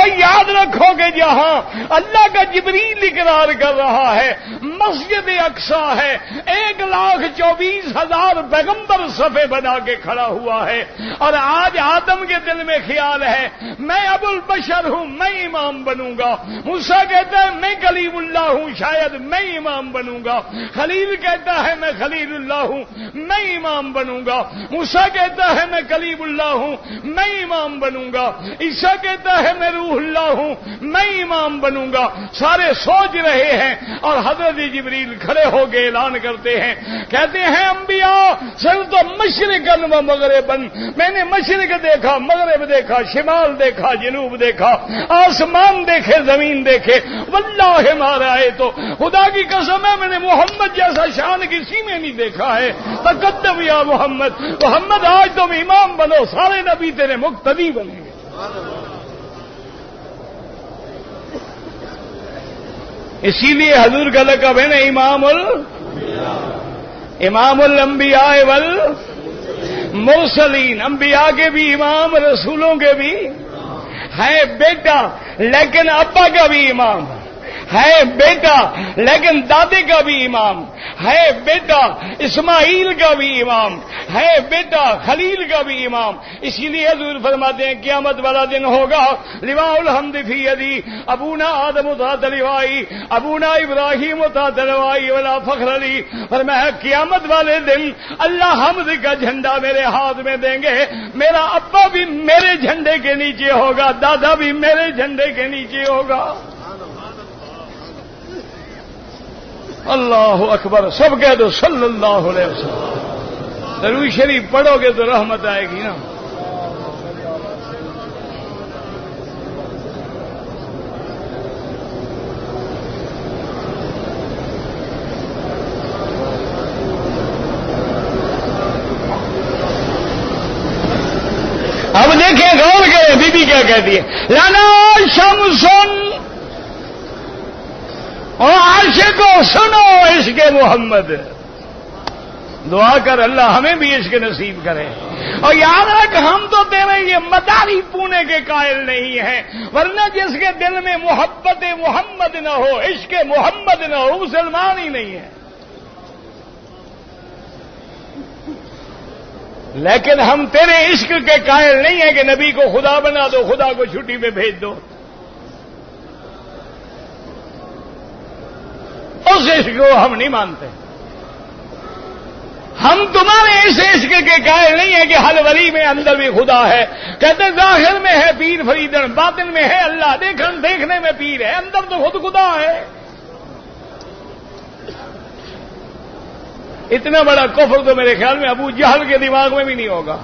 اور یاد رکھو کہ جہاں اللہ کا جبریل اقرار کر رہا ہے مسجد اقصی ہے، 1,24,000 پیغمبر صفے بنا کے کھڑا ہوا ہے، اور آج آدم کے دل میں خیال ہے میں ابو البشر ہوں، میں امام بنوں گا۔ موسیٰ کہتا ہے میں کلیم اللہ ہوں، شاید میں امام بنوں گا۔ خلیل کہتا ہے میں خلیل اللہ ہوں، میں امام بنوں گا۔ موسیٰ کہتا ہے میں کلیم اللہ ہوں، میں امام بنوں گا۔ عیسیٰ کہتا ہے میں روح اللہ ہوں، میں امام بنوں گا۔ سارے سوچ رہے ہیں اور حضرت جبریل کھڑے ہو کے اعلان کرتے ہیں، کہتے ہیں انبیاء سر تو مشرقاً و مغرباً، میں نے مشرق دیکھا، مغرب دیکھا، شمال دیکھا، جنوب دیکھا، آسمان دیکھے، زمین دیکھے، واللہ مارا ہے تو خدا کی قسم ہے میں نے محمد جیسا شان کسی میں نہیں دیکھا ہے۔ تقدم یا محمد، محمد آج تم امام بنو، سارے نبی تیرے مقتدی بنیں گے۔ اسی لیے حضور کا لقب ہے نا امام الانبیاء والمرسلین، انبیاء کے بھی امام، رسولوں کے بھی ہے بیٹا، لیکن ابا کا بھی امام ہے بیٹا، لیکن دادے کا بھی امام ہے بیٹا، اسماعیل کا بھی امام ہے بیٹا، خلیل کا بھی امام۔ اسی لیے حضور فرماتے ہیں قیامت والا دن ہوگا لواء الحمد فی یدی، ابونا آدم تحت لوائی، ابونا ابراہیم تحت لوائی ولا فخر علی۔ فرمایا قیامت والے دن اللہ حمد کا جھنڈا میرے ہاتھ میں دیں گے، میرا ابا بھی میرے جھنڈے کے نیچے ہوگا، دادا بھی میرے جھنڈے کے نیچے ہوگا۔ اللہ اکبر، سب کہہ دو صلی اللہ علیہ وسلم۔ درود شریف پڑھو گے تو رحمت آئے گی نا۔ اب دیکھیں غور کریں بی بی کیا کہتی ہے، لانا شمسن، اور عاشقوں سنو عشق محمد، دعا کر اللہ ہمیں بھی عشق نصیب کرے۔ اور یاد رکھ ہم تو تیرے یہ مداری پونے کے قائل نہیں ہیں، ورنہ جس کے دل میں محبت محمد نہ ہو، عشق محمد نہ ہو، مسلمان ہی نہیں ہے۔ لیکن ہم تیرے عشق کے قائل نہیں ہیں کہ نبی کو خدا بنا دو، خدا کو چھٹی پہ بھیج دو، اس عشق کو ہم نہیں مانتے۔ ہم تمہارے اس عشق کے قائل نہیں ہیں کہ ہر ولی میں اندر بھی خدا ہے۔ کہتے ظاہر میں ہے پیر فریدن، باطن میں ہے اللہ، دیکھنے میں پیر ہے، اندر تو خود خدا ہے۔ اتنا بڑا کفر تو میرے خیال میں ابو جہل کے دماغ میں بھی نہیں ہوگا۔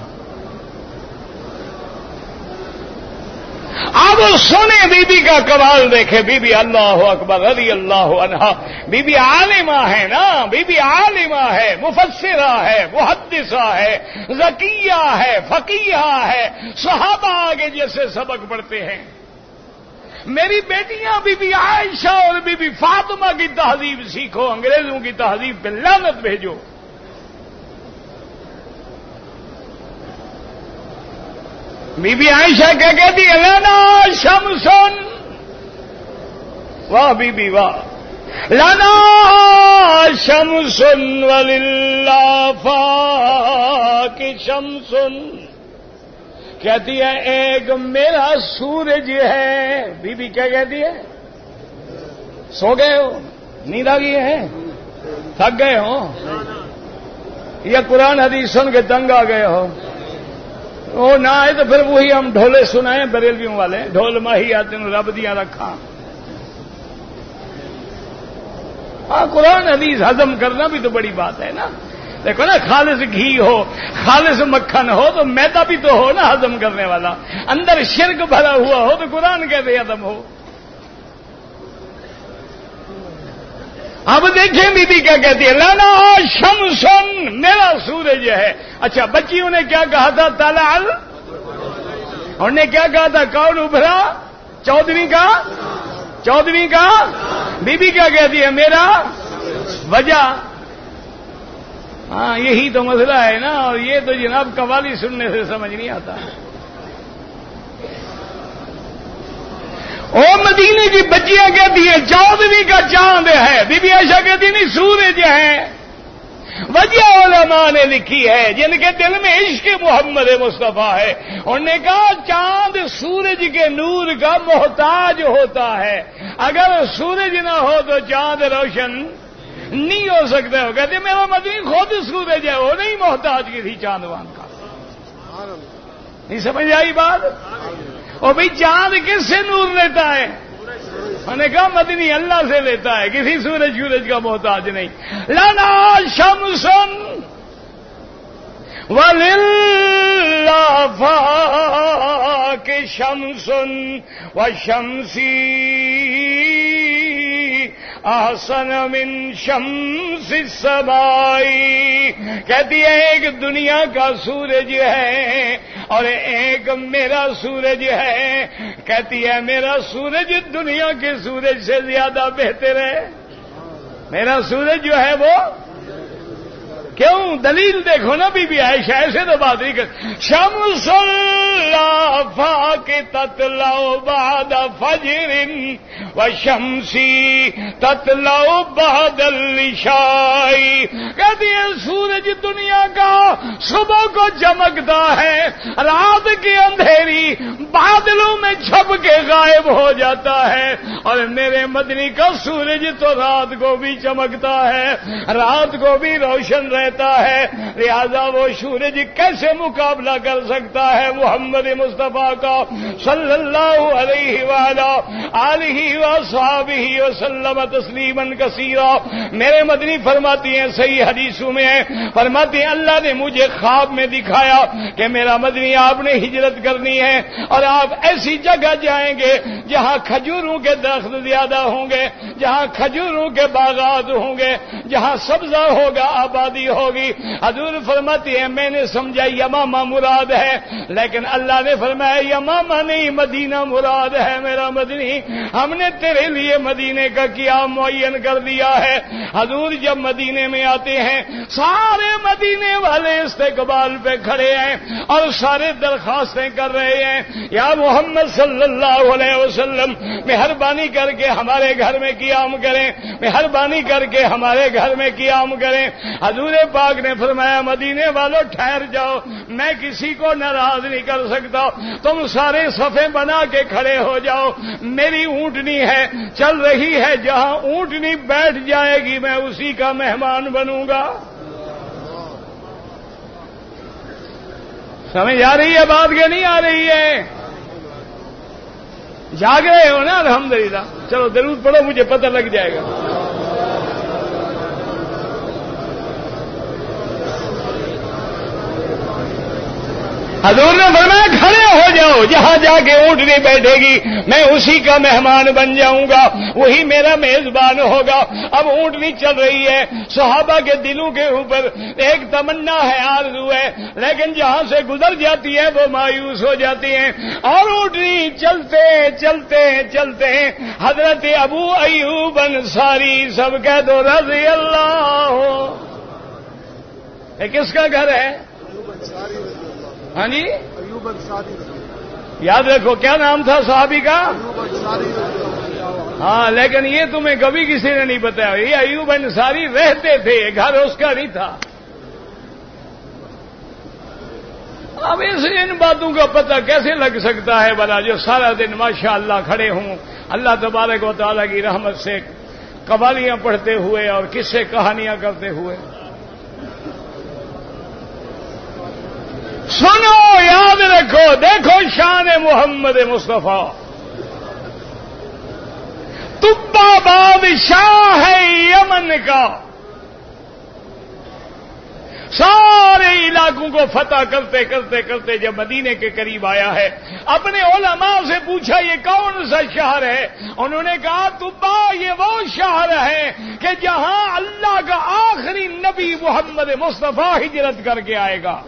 اب سنے بی بی کا کمال دیکھے. بی بی اللہ اکبر رضی اللہ عنہا بی بی عالمہ ہے نا, بی بی عالمہ ہے, مفسرہ ہے, محدثہ ہے, ذکیہ ہے, فقیہہ ہے, صحابہ آگے جیسے سبق پڑھتے ہیں. میری بیٹیاں بی بی عائشہ اور بی بی فاطمہ کی تہذیب سیکھو, انگریزوں کی تہذیب پہ لعنت بھیجو. بی بی عائشہ کیا کہتی ہے؟ لنا شمسن, واہ بی بی واہ, لنا شمسن وللہ فاک شمسن. کہتی ہے ایک میرا سورج ہے. بی بی کیا کہتی ہے؟ سو گئے ہو, نیند آ گئی ہے, تھک گئے ہو, یا قرآن حدیث سن کے تنگ آ گئے ہو؟ وہ نہ آئے تو پھر وہی ہم ڈھولے سنائیں بریلویوں والے, ڈھول ماہی آتے رب دیا رکھا. ہاں قرآن حدیث ہضم کرنا بھی تو بڑی بات ہے نا. دیکھو نا, خالص گھی ہو, خالص مکھن ہو تو میدا بھی تو ہو نا ہضم کرنے والا. اندر شرک بھرا ہوا ہو تو قرآن کیسے ہضم ہو؟ اب دیکھیں بی بی کیا کہتی ہے؟ لانا شمسن, میرا سورج ہے. اچھا بچیوں نے کیا کہا تھا؟ طلع, انہوں نے کیا کہا تھا؟ کون ابھرا؟ چودھویں کا. بی بی کیا کہتی ہے؟ میرا وجہ. ہاں یہی تو مسئلہ ہے نا, اور یہ تو جناب قوالی سننے سے سمجھ نہیں آتا. او مدینے کی بچیاں کہتی ہیں 14ویں کا چاند ہے. بی بی عائشہ کہتی نہیں سورج ہے. وجہ علماء نے لکھی ہے جن کے دل میں عشق محمد مصطفیٰ ہے, انہوں نے کہا چاند سورج کے نور کا محتاج ہوتا ہے. اگر سورج نہ ہو تو چاند روشن نہیں ہو سکتا. ہو کہتے میرا مدنی خود سورج ہے, وہ نہیں محتاج کسی چاندوان کا. نہیں سمجھ آئی بات؟ اور بھئی چاند کس سے نور لیتا ہے؟ میں نے کہا مدنی اللہ سے لیتا ہے, کسی سورج کا محتاج نہیں. لنا شمسن وللہ فاک شمسن وشمسی احسن من شمس السمائی. کہتی ہے ایک دنیا کا سورج ہے اور ایک میرا سورج ہے. کہتی ہے میرا سورج دنیا کے سورج سے زیادہ بہتر ہے. میرا سورج جو ہے وہ کیوں؟ دلیل دیکھو نا بی بی عائشہ, ایسے تو بات نہیں کر. شمس اللہ فاک تطلع بعد فجر وشمسی تطلع بعد العشاء. کہتی ہے سورج دنیا کا صبح کو چمکتا ہے, رات کی اندھیری بادلوں میں چھپ کے غائب ہو جاتا ہے, اور میرے مدنی کا سورج تو رات کو بھی چمکتا ہے, رات کو بھی روشن رہتا ہے. لہذا وہ سورج کیسے مقابلہ کر سکتا ہے محمد مصطفیٰ کا صلی اللہ علیہ وآلہ وصحبہ وسلم تسلیما کثیرا. میرے مدنی فرماتی ہیں, صحیح حدیثوں میں ہے, فرماتی ہیں اللہ نے مجھے خواب میں دکھایا کہ میرا مدنی آپ نے ہجرت کرنی ہے اور آپ ایسی جگہ جائیں گے جہاں کھجوروں کے درخت زیادہ ہوں گے, جہاں کھجوروں کے باغات ہوں گے, جہاں سبزہ ہوگا, آبادی ہوگی. حضور فرماتی ہے میں نے سمجھا یمامہ مراد ہے, لیکن اللہ نے فرمایا یمامہ نہیں مدینہ مراد ہے. میرا مدنی ہم نے تیرے لیے مدینے کا قیام معین کر دیا ہے. حضور جب مدینے میں آتے ہیں سارے مدینے والے استقبال پہ کھڑے ہیں اور سارے درخواستیں کر رہے ہیں, یا محمد صلی اللہ علیہ وسلم مہربانی کر کے ہمارے گھر میں قیام کریں, مہربانی کر کے ہمارے گھر میں قیام کریں. حضور پاک نے فرمایا مدینے والوں ٹھہر جاؤ, میں کسی کو ناراض نہیں کر سکتا, تم سارے صفیں بنا کے کھڑے ہو جاؤ. میری اونٹنی ہے چل رہی ہے, جہاں اونٹنی بیٹھ جائے گی میں اسی کا مہمان بنوں گا. سمجھ آ رہی ہے بات کہ نہیں آ رہی ہے؟ جاگ رہے ہو نا الحمدللہ. چلو درود پڑھو, مجھے پتہ لگ جائے گا. حضور نے فرمایا کھڑے ہو جاؤ، جہاں جا کے اونٹنی بیٹھے گی میں اسی کا مہمان بن جاؤں گا، وہی میرا میزبان ہوگا۔ اب اونٹنی چل رہی ہے، صحابہ کے دلوں کے اوپر ایک تمنا ہے، آرزو ہے، لیکن جہاں سے گزر جاتی ہے وہ مایوس ہو جاتی ہیں، اور اونٹنی چلتے چلتے چلتے حضرت ابو ایوب انصاری، سب کہہ دو رضی اللہ۔ یہ کس کا گھر ہے؟ ہاں جی، ایوب انصاری۔ یاد رکھو کیا نام تھا صحابی کا؟ ایوب انصاری۔ ہاں، لیکن یہ تمہیں کبھی کسی نے نہیں بتایا، یہ ایوب انصاری رہتے تھے، گھر اس کا نہیں تھا۔ اب ان باتوں کا پتہ کیسے لگ سکتا ہے بلا، جو سارا دن ماشاء اللہ کھڑے ہوں اللہ تبارک و تعالیٰ کی رحمت سے قوالیاں پڑھتے ہوئے اور قصے کہانیاں کرتے ہوئے۔ سنو، یاد رکھو، دیکھو شان محمد مصطفیٰ۔ تبا بادشاہ ہے یمن کا، سارے علاقوں کو فتح کرتے کرتے کرتے جب مدینے کے قریب آیا ہے، اپنے علماء سے پوچھا یہ کون سا شہر ہے؟ انہوں نے کہا تبا یہ وہ شہر ہے کہ جہاں اللہ کا آخری نبی محمد مصطفیٰ ہجرت کر کے آئے گا۔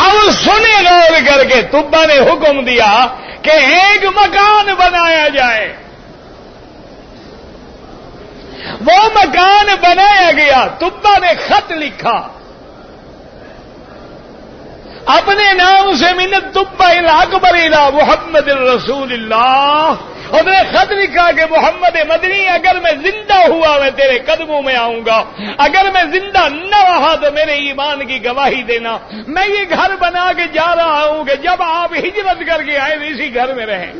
اب سنے غور کر کے، تبا نے حکم دیا کہ ایک مکان بنایا جائے۔ وہ مکان بنایا گیا، تبا نے خط لکھا اپنے نام سے، من تبا الاکبر الی محمد الرسول اللہ۔ اس نے خط لکھا کہ محمد مدنی اگر میں زندہ ہوا میں تیرے قدموں میں آؤں گا، اگر میں زندہ نہ رہا تو میرے ایمان کی گواہی دینا۔ میں یہ گھر بنا کے جا رہا ہوں کہ جب آپ ہجرت کر کے آئے تو اسی گھر میں رہیں۔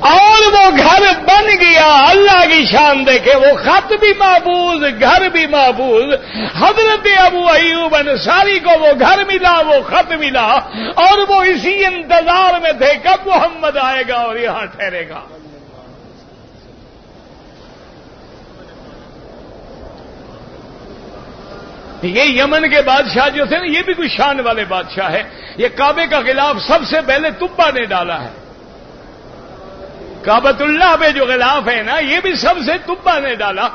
اور وہ گھر بن گیا، اللہ کی شان دیکھے، وہ خط بھی محفوظ، گھر بھی محفوظ۔ حضرت ابو ایوب انصاری کو وہ گھر ملا، وہ خط ملا، اور وہ اسی انتظار میں تھے کب محمد آئے گا اور یہاں ٹھہرے گا۔ یہ یمن کے بادشاہ جو تھے نا، یہ بھی کوئی شان والے بادشاہ ہے۔ یہ کعبے کا غلاف سب سے پہلے تبا نے ڈالا ہے۔ کعبۃ اللہ پہ جو غلاف ہے نا، یہ بھی سب سے تبا نے ڈالا۔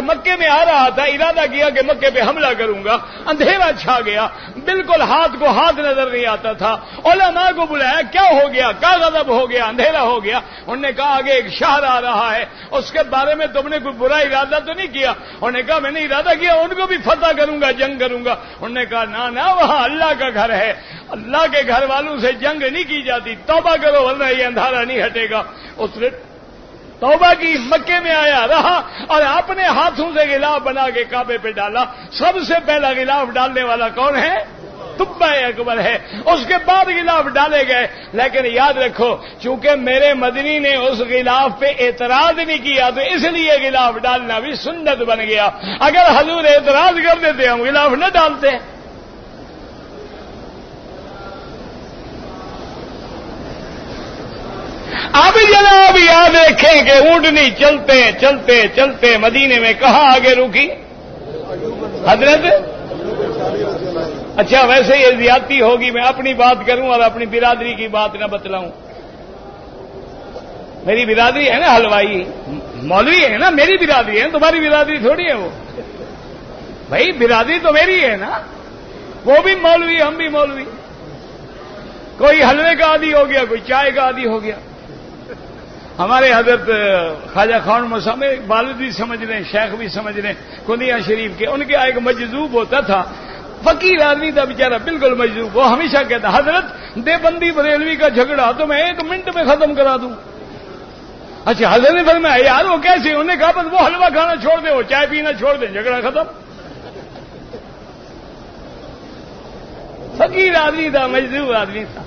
مکے میں آ رہا تھا، ارادہ کیا کہ مکے پہ حملہ کروں گا، اندھیرا چھا گیا، بالکل ہاتھ کو ہاتھ نظر نہیں آتا تھا۔ علماء کو بلایا، کیا ہو گیا؟ کا غضب ہو گیا، اندھیرا ہو گیا۔ انہوں نے کہا آگے ایک شہر آ رہا ہے، اس کے بارے میں تم نے کوئی برا ارادہ تو نہیں کیا؟ انہوں نے کہا میں نے ارادہ کیا ان کو بھی فتح کروں گا، جنگ کروں گا۔ انہوں نے کہا نہ، وہاں اللہ کا گھر ہے، اللہ کے گھر والوں سے جنگ نہیں کی جاتی، توبہ کرو ورنہ یہ اندھیرا نہیں ہٹے گا۔ اس نے توبہ کی، مکے میں آیا رہا اور اپنے ہاتھوں سے غلاف بنا کے کعبے پہ ڈالا۔ سب سے پہلا غلاف ڈالنے والا کون ہے؟ تبا اکبر ہے۔ اس کے بعد غلاف ڈالے گئے، لیکن یاد رکھو چونکہ میرے مدنی نے اس غلاف پہ اعتراض نہیں کیا تو اس لیے غلاف ڈالنا بھی سنت بن گیا۔ اگر حضور اعتراض کر دیتے ہم غلاف نہ ڈالتے۔ اب جناب یاد رکھیں کہ اونٹنی چلتے چلتے چلتے مدینے میں کہاں آگے رکی؟ حضرت، اچھا ویسے یہ زیادتی ہوگی، میں اپنی بات کروں اور اپنی برادری کی بات نہ بتلاؤں۔ میری برادری ہے نا حلوائی، مولوی ہے نا، میری برادری ہے، تمہاری برادری تھوڑی ہے وہ۔ بھائی برادری تو میری ہے نا، وہ بھی مولوی ہم بھی مولوی۔ کوئی حلوے کا عادی ہو گیا، کوئی چائے کا عادی ہو گیا۔ ہمارے حضرت خواجہ خان مسامے والد بھی سمجھ لیں، شیخ بھی سمجھ لیں، کنیا شریف کے، ان کے ایک مجذوب ہوتا تھا، فقیر آدمی تھا بیچارہ، بالکل مجذوب۔ وہ ہمیشہ کہتا حضرت دیوبندی بریلوی کا جھگڑا تو میں 1 منٹ میں ختم کرا دوں۔ اچھا حضرت نے فرمایا یار وہ کیسے؟ انہوں نے کہا بس وہ حلوہ کھانا چھوڑ دے، وہ چائے پینا چھوڑ دیں، جھگڑا ختم۔ فقیر آدمی تھا، مجذوب آدمی تھا۔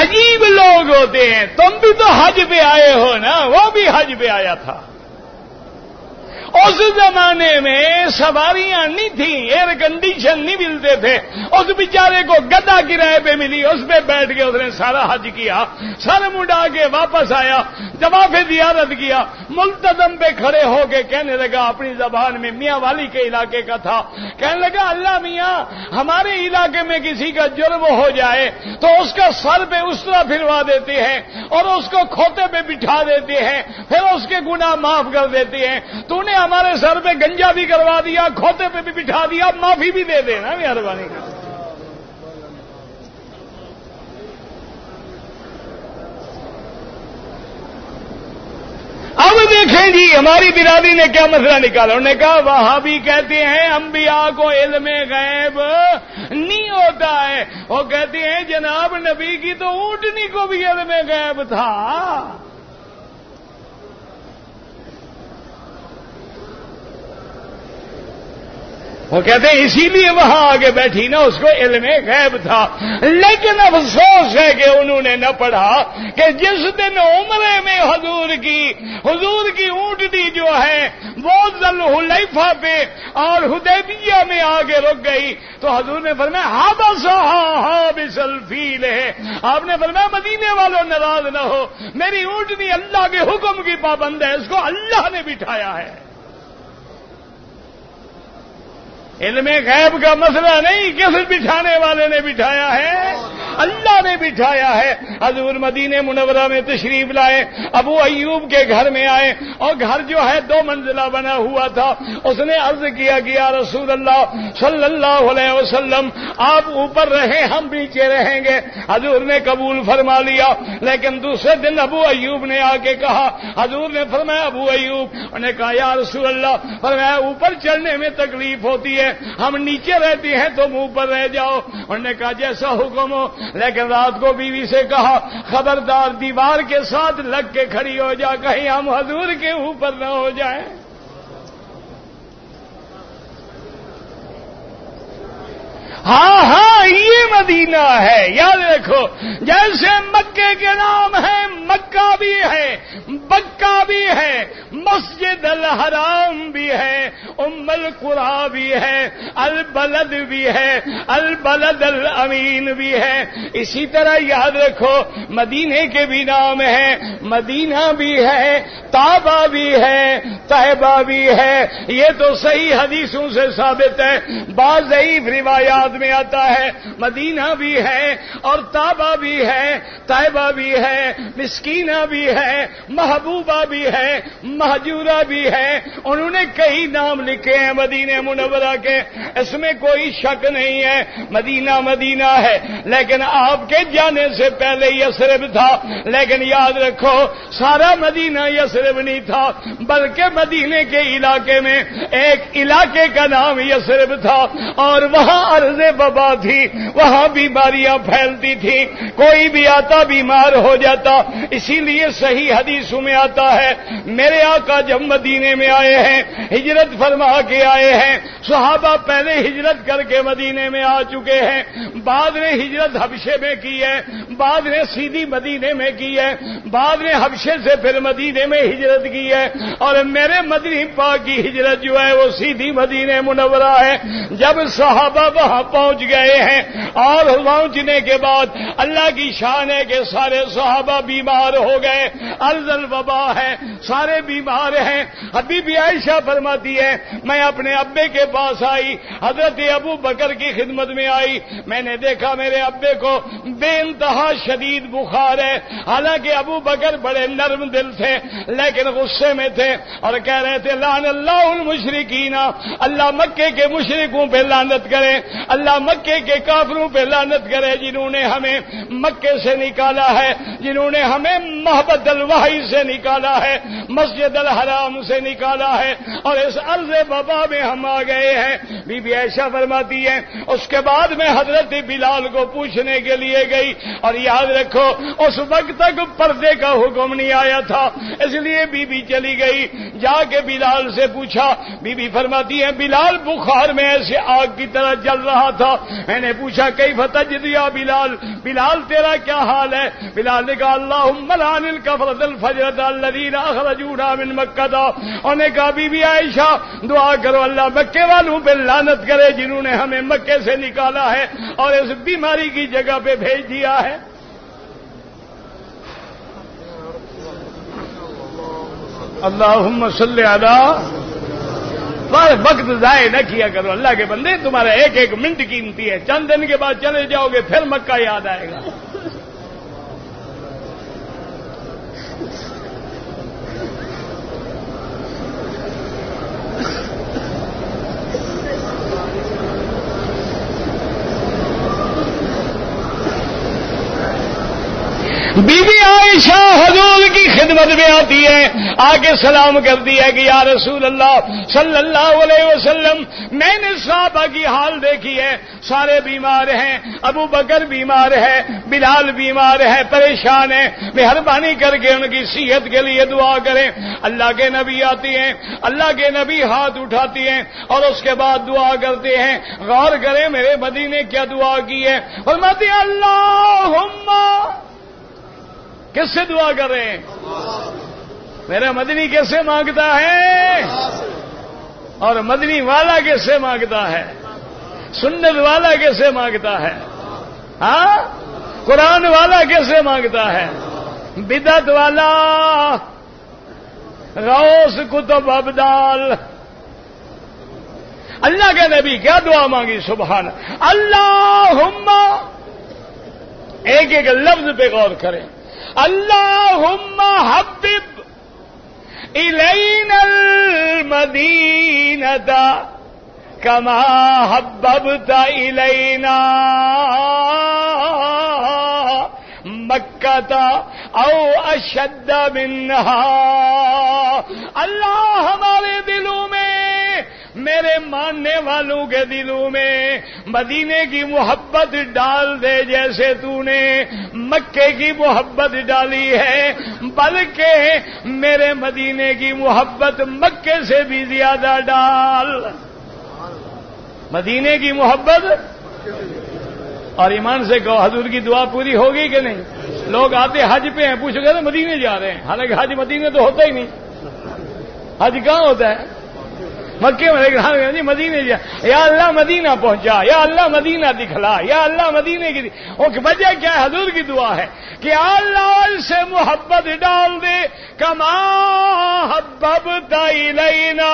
عجیب لوگ ہوتے ہیں۔ تم بھی تو حج پہ آئے ہو نا، وہ بھی حج پہ آیا تھا، اس زمانے میں سواریاں نہیں تھیں، ایئر کنڈیشن نہیں ملتے تھے، اس بیچارے کو گدا کرائے پہ ملی، اس پہ بیٹھ کے اس نے سارا حج کیا، سر مڈا کے واپس آیا، طواف زیارت کیا، ملتزم پہ کھڑے ہو کے کہنے لگا اپنی زبان میں، میاں والی کے علاقے کا تھا، کہنے لگا اللہ میاں ہمارے علاقے میں کسی کا جرم ہو جائے تو اس کا سر پہ اسرا پھروا دیتے ہیں اور اس کو کھوتے پہ بٹھا دیتے ہیں، پھر اس کے گناہ معاف کر دیتے ہیں، تو نے ہمارے سر پہ گنجا بھی کروا دیا، کھوتے پہ بھی بٹھا دیا، معافی بھی دے دینا مہربانی کر۔ اب دیکھیں جی ہماری برادری نے کیا مسئلہ نکالا، انہوں نے کہا وہابی کہتے ہیں انبیاء کو علم غیب نہیں ہوتا ہے، وہ کہتے ہیں جناب نبی کی تو اونٹنی کو بھی علم غیب تھا۔ وہ کہتے ہیں اسی لیے وہاں آگے بیٹھی نا، اس کو علم غیب تھا، لیکن افسوس ہے کہ انہوں نے نہ پڑھا کہ جس دن عمرے میں حضور کی اونٹنی جو ہے وہ ذل حلیفہ پہ اور حدیبیہ میں آگے رک گئی تو حضور نے فرمایا حبسھا بسل فیل ہے، آپ نے فرمایا مدینے والوں ناراض نہ ہو، میری اونٹنی اللہ کے حکم کی پابند ہے، اس کو اللہ نے بٹھایا ہے۔ علم غیب کا مسئلہ نہیں، کس بٹھانے والے نے بٹھایا ہے؟ اللہ نے بٹھایا ہے۔ حضور مدینہ منورہ میں تشریف لائے، ابو ایوب کے گھر میں آئے اور گھر جو ہے 2 منزلہ بنا ہوا تھا، اس نے عرض کیا کہ یا رسول اللہ صلی اللہ علیہ وسلم آپ اوپر رہیں ہم نیچے رہیں گے، حضور نے قبول فرما لیا۔ لیکن دوسرے دن ابو ایوب نے آ کے کہا، حضور نے فرمایا ابو ایوب، انہوں نے کہا یا رسول اللہ، فرمایا اوپر چڑھنے میں تکلیف ہوتی ہے، ہم نیچے رہتے ہیں تم اوپر رہ جاؤ، انہوں نے کہا جیسا حکم ہو۔ لیکن رات کو بیوی سے کہا خبردار دیوار کے ساتھ لگ کے کھڑی ہو جا، کہیں ہم حضور کے اوپر نہ ہو جائیں۔ ہاں یہ مدینہ ہے، یاد رکھو، جیسے مکے کے نام ہے مکہ بھی ہے، بکہ بھی ہے، مسجد الحرام بھی ہے، ام القری بھی ہے، البلد بھی ہے، البلد الامین بھی ہے۔ اسی طرح یاد رکھو مدینے کے بھی نام ہیں، مدینہ بھی ہے، طابہ بھی ہے، طیبہ بھی ہے۔ یہ تو صحیح حدیثوں سے ثابت ہے، بعض ضعیف روایات میں آتا ہے مدینہ بھی ہے اور طابہ بھی ہے، طیبہ بھی ہے، مسکینہ بھی ہے، محبوبہ بھی ہے، مہجورہ بھی ہے۔ انہوں نے کئی نام لکھے ہیں مدینہ منورہ کے، اس میں کوئی شک نہیں ہے مدینہ مدینہ ہے، لیکن آپ کے جانے سے پہلے یثرب تھا۔ لیکن یاد رکھو سارا مدینہ یثرب نہیں تھا، بلکہ مدینے کے علاقے میں ایک علاقے کا نام یثرب تھا اور وہاں عرض وبا تھی، وہاں بیماریاں پھیلتی تھی، کوئی بھی آتا بیمار ہو جاتا۔ اسی لیے صحیح حدیثوں میں آتا ہے میرے آقا جب مدینے میں آئے ہیں، ہجرت فرما کے آئے ہیں، صحابہ پہلے ہجرت کر کے مدینے میں آ چکے ہیں، بعد نے ہجرت حبشے میں کی ہے، بعد نے سیدھی مدینے میں کی ہے، بعد نے حبشے سے پھر مدینے میں ہجرت کی ہے، اور میرے مدنی پاک کی ہجرت جو ہے وہ سیدھی مدینہ منورہ ہے۔ جب صحابہ وہاں پہنچ گئے ہیں اور پہنچنے کے بعد اللہ کی شان ہے کہ سارے صحابہ بیمار ہو گئے، عرض الوبا ہے، سارے بیمار ہیں۔ حبیبی عائشہ فرماتی ہے میں اپنے ابے کے پاس آئی، حضرت ابو بکر کی خدمت میں آئی، میں نے دیکھا میرے ابے کو بے انتہا شدید بخار ہے، حالانکہ ابو بکر بڑے نرم دل تھے لیکن غصے میں تھے اور کہہ رہے تھے لعن اللہ المشرکین، اللہ مکے کے مشرکوں پہ لعنت کرے، اللہ مکے کے کافروں پہ لعنت کرے جنہوں نے ہمیں مکے سے نکالا ہے، جنہوں نے ہمیں محبت الوحی سے نکالا ہے، مسجد الحرام سے نکالا ہے، اور اس عرض وبا میں ہم آ گئے ہیں۔ بی بی عائشہ فرماتی ہے اس کے بعد میں حضرت بلال کو پوچھنے کے لیے گئی، اور یاد رکھو اس وقت تک پردے کا حکم نہیں آیا تھا، اس لیے بی بی چلی گئی۔ جا کے بلال سے پوچھا. بی بی فرماتی ہے بلال بخار میں ایسے آگ کی طرح جل رہا تھا. میں نے پوچھا کیف تجد یا بلال, بلال تیرا کیا حال ہے؟ بلال نے کہا اللہم لعن الکفرۃ الفجرۃ الذین اخرجونا من مکہ. انہوں نے کہا بی بی عائشہ دعا کرو اللہ مکے والوں پہ لعنت کرے جنہوں نے ہمیں مکے سے نکالا ہے اور اس بیماری کی جگہ پہ بھیج دیا ہے. اللہم صلی علی. وقت ضائع نہ کیا کرو اللہ کے بندے, تمہارا ایک ایک منٹ قیمتی ہے. چند دن کے بعد چلے جاؤ گے پھر مکہ یاد آئے گا. بی بی عائشہ حضور کی خدمت میں آتی ہے, آگے سلام کرتی ہے کہ یا رسول اللہ صلی اللہ علیہ وسلم میں نے صحابہ کی حال دیکھی ہے, سارے بیمار ہیں, ابو بکر بیمار ہے, بلال بیمار ہے, پریشان ہے, مہربانی کر کے ان کی صحت کے لیے دعا کریں. اللہ کے نبی آتی ہیں, اللہ کے نبی ہاتھ اٹھاتی ہیں اور اس کے بعد دعا کرتے ہیں. غور کریں میرے مدینے نے کیا دعا کی ہے. فرماتی ہیں اللہم, کس سے دعا کر رہے ہیں؟ میرا مدنی کیسے مانگتا ہے اور مدنی والا کیسے مانگتا ہے, سنت والا کیسے مانگتا ہے, ہاں قرآن والا کیسے مانگتا ہے, بدعت والا غوث کتب ابدال. اللہ کے نبی کیا دعا مانگی سبحان اللہم. ایک ایک لفظ پہ غور کریں. اللہم حبب الینا المدینۃ کما حببت الینا مکۃ او اشد منہا. اللہ ہمارے دلوں میں, میرے ماننے والوں کے دلوں میں مدینے کی محبت ڈال دے جیسے تو نے مکے کی محبت ڈالی ہے, بلکہ میرے مدینے کی محبت مکے سے بھی زیادہ ڈال. مدینے کی محبت. اور ایمان سے کہو حضور کی دعا پوری ہوگی کہ نہیں؟ لوگ آتے حج پہ ہیں, پوچھو گے مدینے جا رہے ہیں, حالانکہ حج مدینے تو ہوتا ہی نہیں. حج کہاں ہوتا ہے؟ مکے میں. جی مدینے جا, یا اللہ مدینہ پہنچا, یا اللہ مدینہ دکھلا, یا اللہ مدینے کی. وجہ کیا ہے؟ حضور کی دعا ہے کہ اللہ سے محبت ڈال دے کما حببت الینا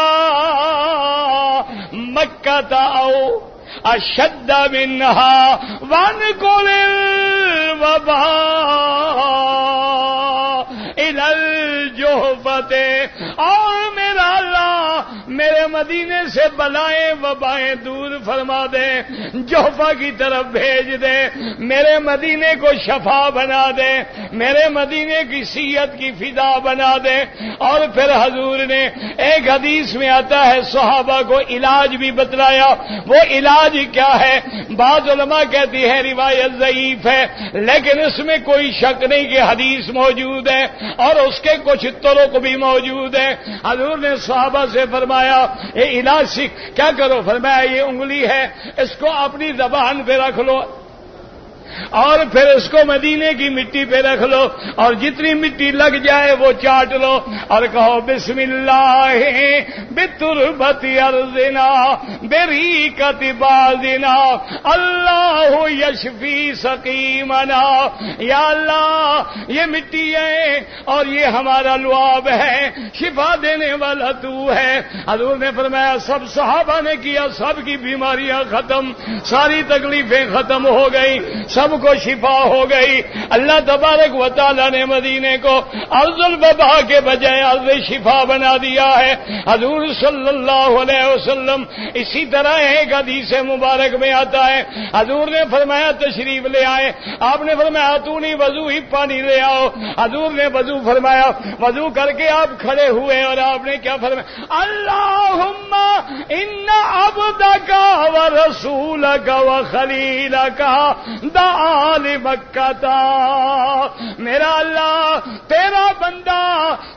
مکۃ او اشد منہا وانقل الوباء الی الجحفۃ. اور میرا اللہ میرے مدینے سے بلائیں وبائیں دور فرما دے, جوفا کی طرف بھیج دے, میرے مدینے کو شفا بنا دے, میرے مدینے کی صحت کی فضا بنا دے. اور پھر حضور نے ایک حدیث میں آتا ہے صحابہ کو علاج بھی بتلایا. وہ علاج کیا ہے؟ بعض علماء کہتی ہے روایت ضعیف ہے, لیکن اس میں کوئی شک نہیں کہ حدیث موجود ہے اور اس کے کچھ طرق بھی موجود ہیں. حضور نے صحابہ سے فرمایا یہ علاج سیکھ کیا کرو. فرمایا یہ انگلی ہے, اس کو اپنی زبان پہ رکھ لو اور پھر اس کو مدینے کی مٹی پہ رکھ لو اور جتنی مٹی لگ جائے وہ چاٹ لو اور کہو بسم اللہ بتربت ارضنا بریقت بازنا اللہ یشفی سقیمنا. یا اللہ یہ مٹی ہے اور یہ ہمارا لعاب ہے, شفا دینے والا تو ہے. حضور نے فرمایا سب صحابہ نے کیا, سب کی بیماریاں ختم, ساری تکلیفیں ختم ہو گئی, سب کو شفا ہو گئی. اللہ تبارک و تعالی نے مدینے کو ارض الوبا کے بجائے ارض شفا بنا دیا ہے. حضور صلی اللہ علیہ وسلم اسی طرح ایک حدیث مبارک میں آتا ہے, حضور نے فرمایا تشریف لے آئے, آپ نے فرمایا تو نہیں وضو ہی پانی لے آؤ. حضور نے وضو فرمایا, وضو کر کے آپ کھڑے ہوئے اور آپ نے کیا فرمایا؟ اللہم ان عبدک ورسولک وخلیلک دعا لمکہ. میرا اللہ تیرا بندہ،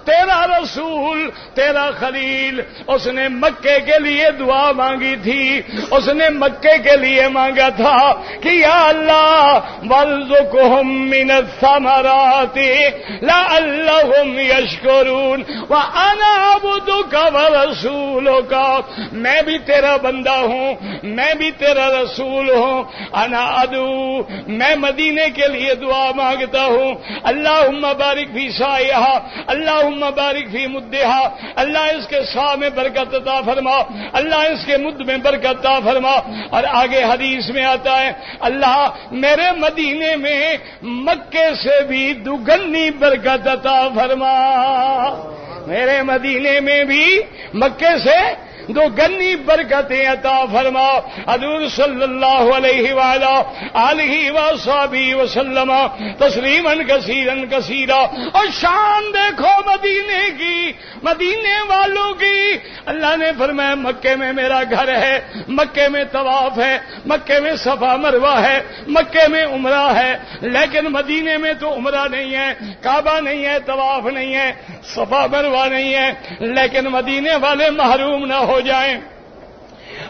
تیرا رسول، تیرا خلیل، اس نے مکے کے لیے دعا مانگی تھی، اس نے مکے کے لیے مانگا تھا کہ یا اللہ وارزقہم من الثمرات لعلہم یشکرون وانا عبدک ورسولک. میں بھی تیرا بندہ ہوں، میں بھی تیرا رسول ہوں. انا ادعو، میں مدینے کے لیے دعا مانگتا ہوں. اللہم بارک فی سعیہا، اللہم بارک فی مدہا. اللہ اس کے سا میں برکت عطا فرما، اللہ اس کے مد میں برکت عطا فرما. اور آگے حدیث میں آتا ہے اللہ میرے مدینے میں مکے سے بھی دوگنی برکت عطا فرما. میرے مدینے میں بھی مکے سے دو گنی برکتیں عطا فرما. حضور صلی اللہ علیہ وآلہ آلہ وصحبہ وسلم تسلیما کثیرا کثیرا. اور شان دیکھو مدینے کی، مدینے والوں کی. اللہ نے فرمایا مکے میں میرا گھر ہے، مکے میں طواف ہے، مکے میں صفا مروہ ہے، مکے میں عمرہ ہے، لیکن مدینے میں تو عمرہ نہیں ہے، کعبہ نہیں ہے، طواف نہیں ہے، صفا مروہ نہیں ہے. لیکن مدینے والے محروم نہ ہو جائیں.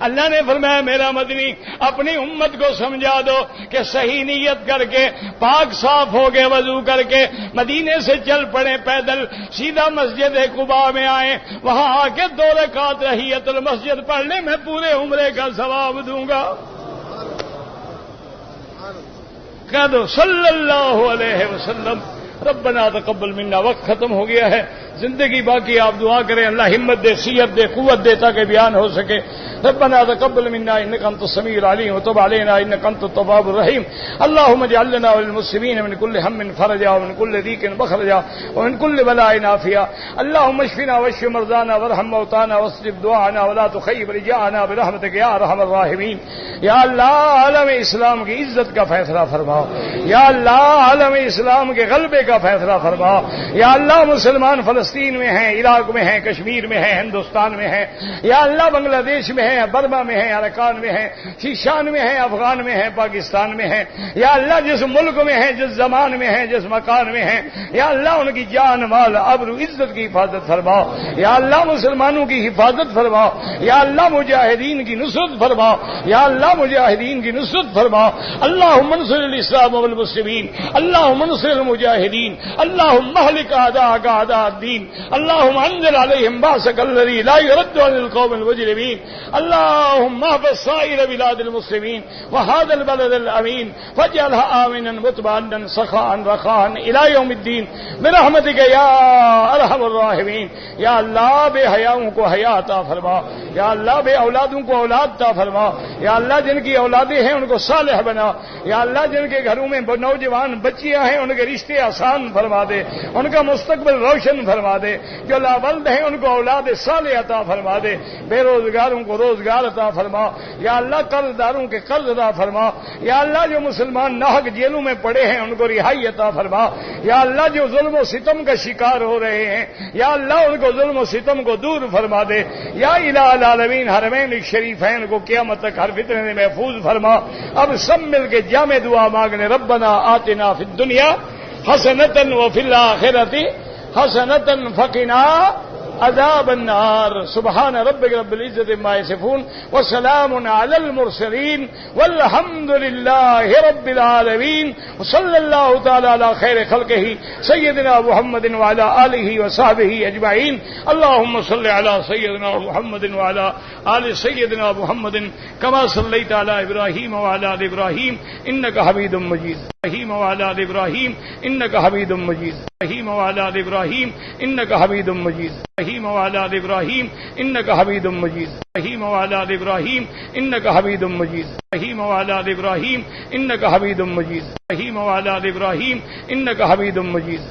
اللہ نے فرمایا میرا مدنی اپنی امت کو سمجھا دو کہ صحیح نیت کر کے پاک صاف ہو گئے، وضو کر کے مدینے سے چل پڑے پیدل، سیدھا مسجد قباء میں آئے، وہاں آ کے 2 رکعت تحیۃ المسجد پڑھ لیں، میں پورے عمرے کا ثواب دوں گا. کہہ دو صلی اللہ علیہ وسلم. ربنا تقبل منا. وقت ختم ہو گیا ہے، زندگی باقی آپ دعا کریں اللہ ہمت دے، صحت دے، قوت دے تاکہ بیان ہو سکے. ربنا تقبل منا انك انت السميع العليم وتب علينا انك انت التواب الرحيم. اللهم اجعل لنا وللمسلمين من كل هم فرجا ومن كل ضيق مخرجا ومن كل بلاء عافيا. اللهم اشفنا واشف مرضانا وارحم موتانا واستجب دعانا ولا تخيب رجاءنا برحمتك يا ارحم الراحمين. یا اللہ عالم اسلام کی عزت کا فیصلہ فرماؤ، یا اللہ عالم اسلام کے غلبے کا فیصلہ فرماؤ. یا اللہ مسلمان فلسطین میں ہیں، عراق میں ہیں، کشمیر میں ہیں، ہندوستان میں ہیں، یا اللہ بنگلہ دیش میں ہیں، برما میں ہیں، ارکان میں ہیں، شیشان میں ہیں، افغان میں ہیں، پاکستان میں ہیں. یا اللہ جس ملک میں ہیں، جس زمان میں ہیں، جس مکان میں ہیں، یا اللہ ان کی جان مال آبرو عزت کی حفاظت فرماؤ. یا اللہ مسلمانوں کی حفاظت فرماؤ. یا اللہ مجاہدین کی نصرت فرماؤ. یا اللہ مجاہدین کی نصرت فرماؤ. اللہم انصر الاسلام والمسلمین، اللہم انصر المجاہدین، اللہم اہلک اعداءک اعداء الدین، اللہم انزل علیہم بأسک الذی لا يرد عن القوم المجرمین. اللهم احفظ سائر بلاد المسلمين وهذا البلد الامين واجعلها امنا مطمئنا سخاء رخاء الى يوم الدين برحمتك يا ارحم الراحمين. یا اللہ بے حیاؤں کو حیا عطا فرما، یا اللہ بے اولادوں کو اولاد عطا فرما. یا اللہ جن کی اولادیں ہیں ان کو صالح بنا. یا اللہ جن کے گھروں میں نوجوان بچیاں ہیں ان کے رشتے آسان فرما دے، ان کا مستقبل روشن فرما دے. جو لاولد ہیں ان کو اولاد صالح عطا فرما دے. بے روزگاروں کو روزگار عطا فرما. یا اللہ قرض داروں کے قرض عطا فرما. یا اللہ جو مسلمان ناحق جیلوں میں پڑے ہیں ان کو رہائی عطا فرما. یا اللہ جو ظلم و ستم کا شکار ہو رہے ہیں یا اللہ ان کو ظلم و ستم کو دور فرما دے. یا الہ العالمین حرمین شریفین کو قیامت تک ہر فتنے میں محفوظ فرما. اب سب مل کے جامع دعا مانگنے ربنا آتنا فی الدنیا حسنۃ وفی الآخرۃ حسنۃ وقنا عذاب النار. سبحان ربک رب العزت عما یصفون وسلام علی المرسلین والحمد للہ رب العالمین. وصلی اللہ تعالی علی خیر خلقہ سیدنا محمد وعلی آلہ وصحبہ اجمعین. اللہم صل علی سیدنا محمد وعلی آل سیدنا محمد کما صلیت علی ابراہیم وعلی آل ابراہیم انک حمید مجید. ابراہیم وعلی آل ابراہیم انک حمید مجید. ابراہیم وعلی آل ابراہیم انک حمید مجید. ابراہیم وعلی آل ابراہیم انک حمید مجید. ابراہیم وعلی آل ابراہیم انک حمید مجید. ابراہیم وعلی آل ابراہیم انک حمید مجید. ابراہیم وعلی آل ابراہیم انک حمید مجید.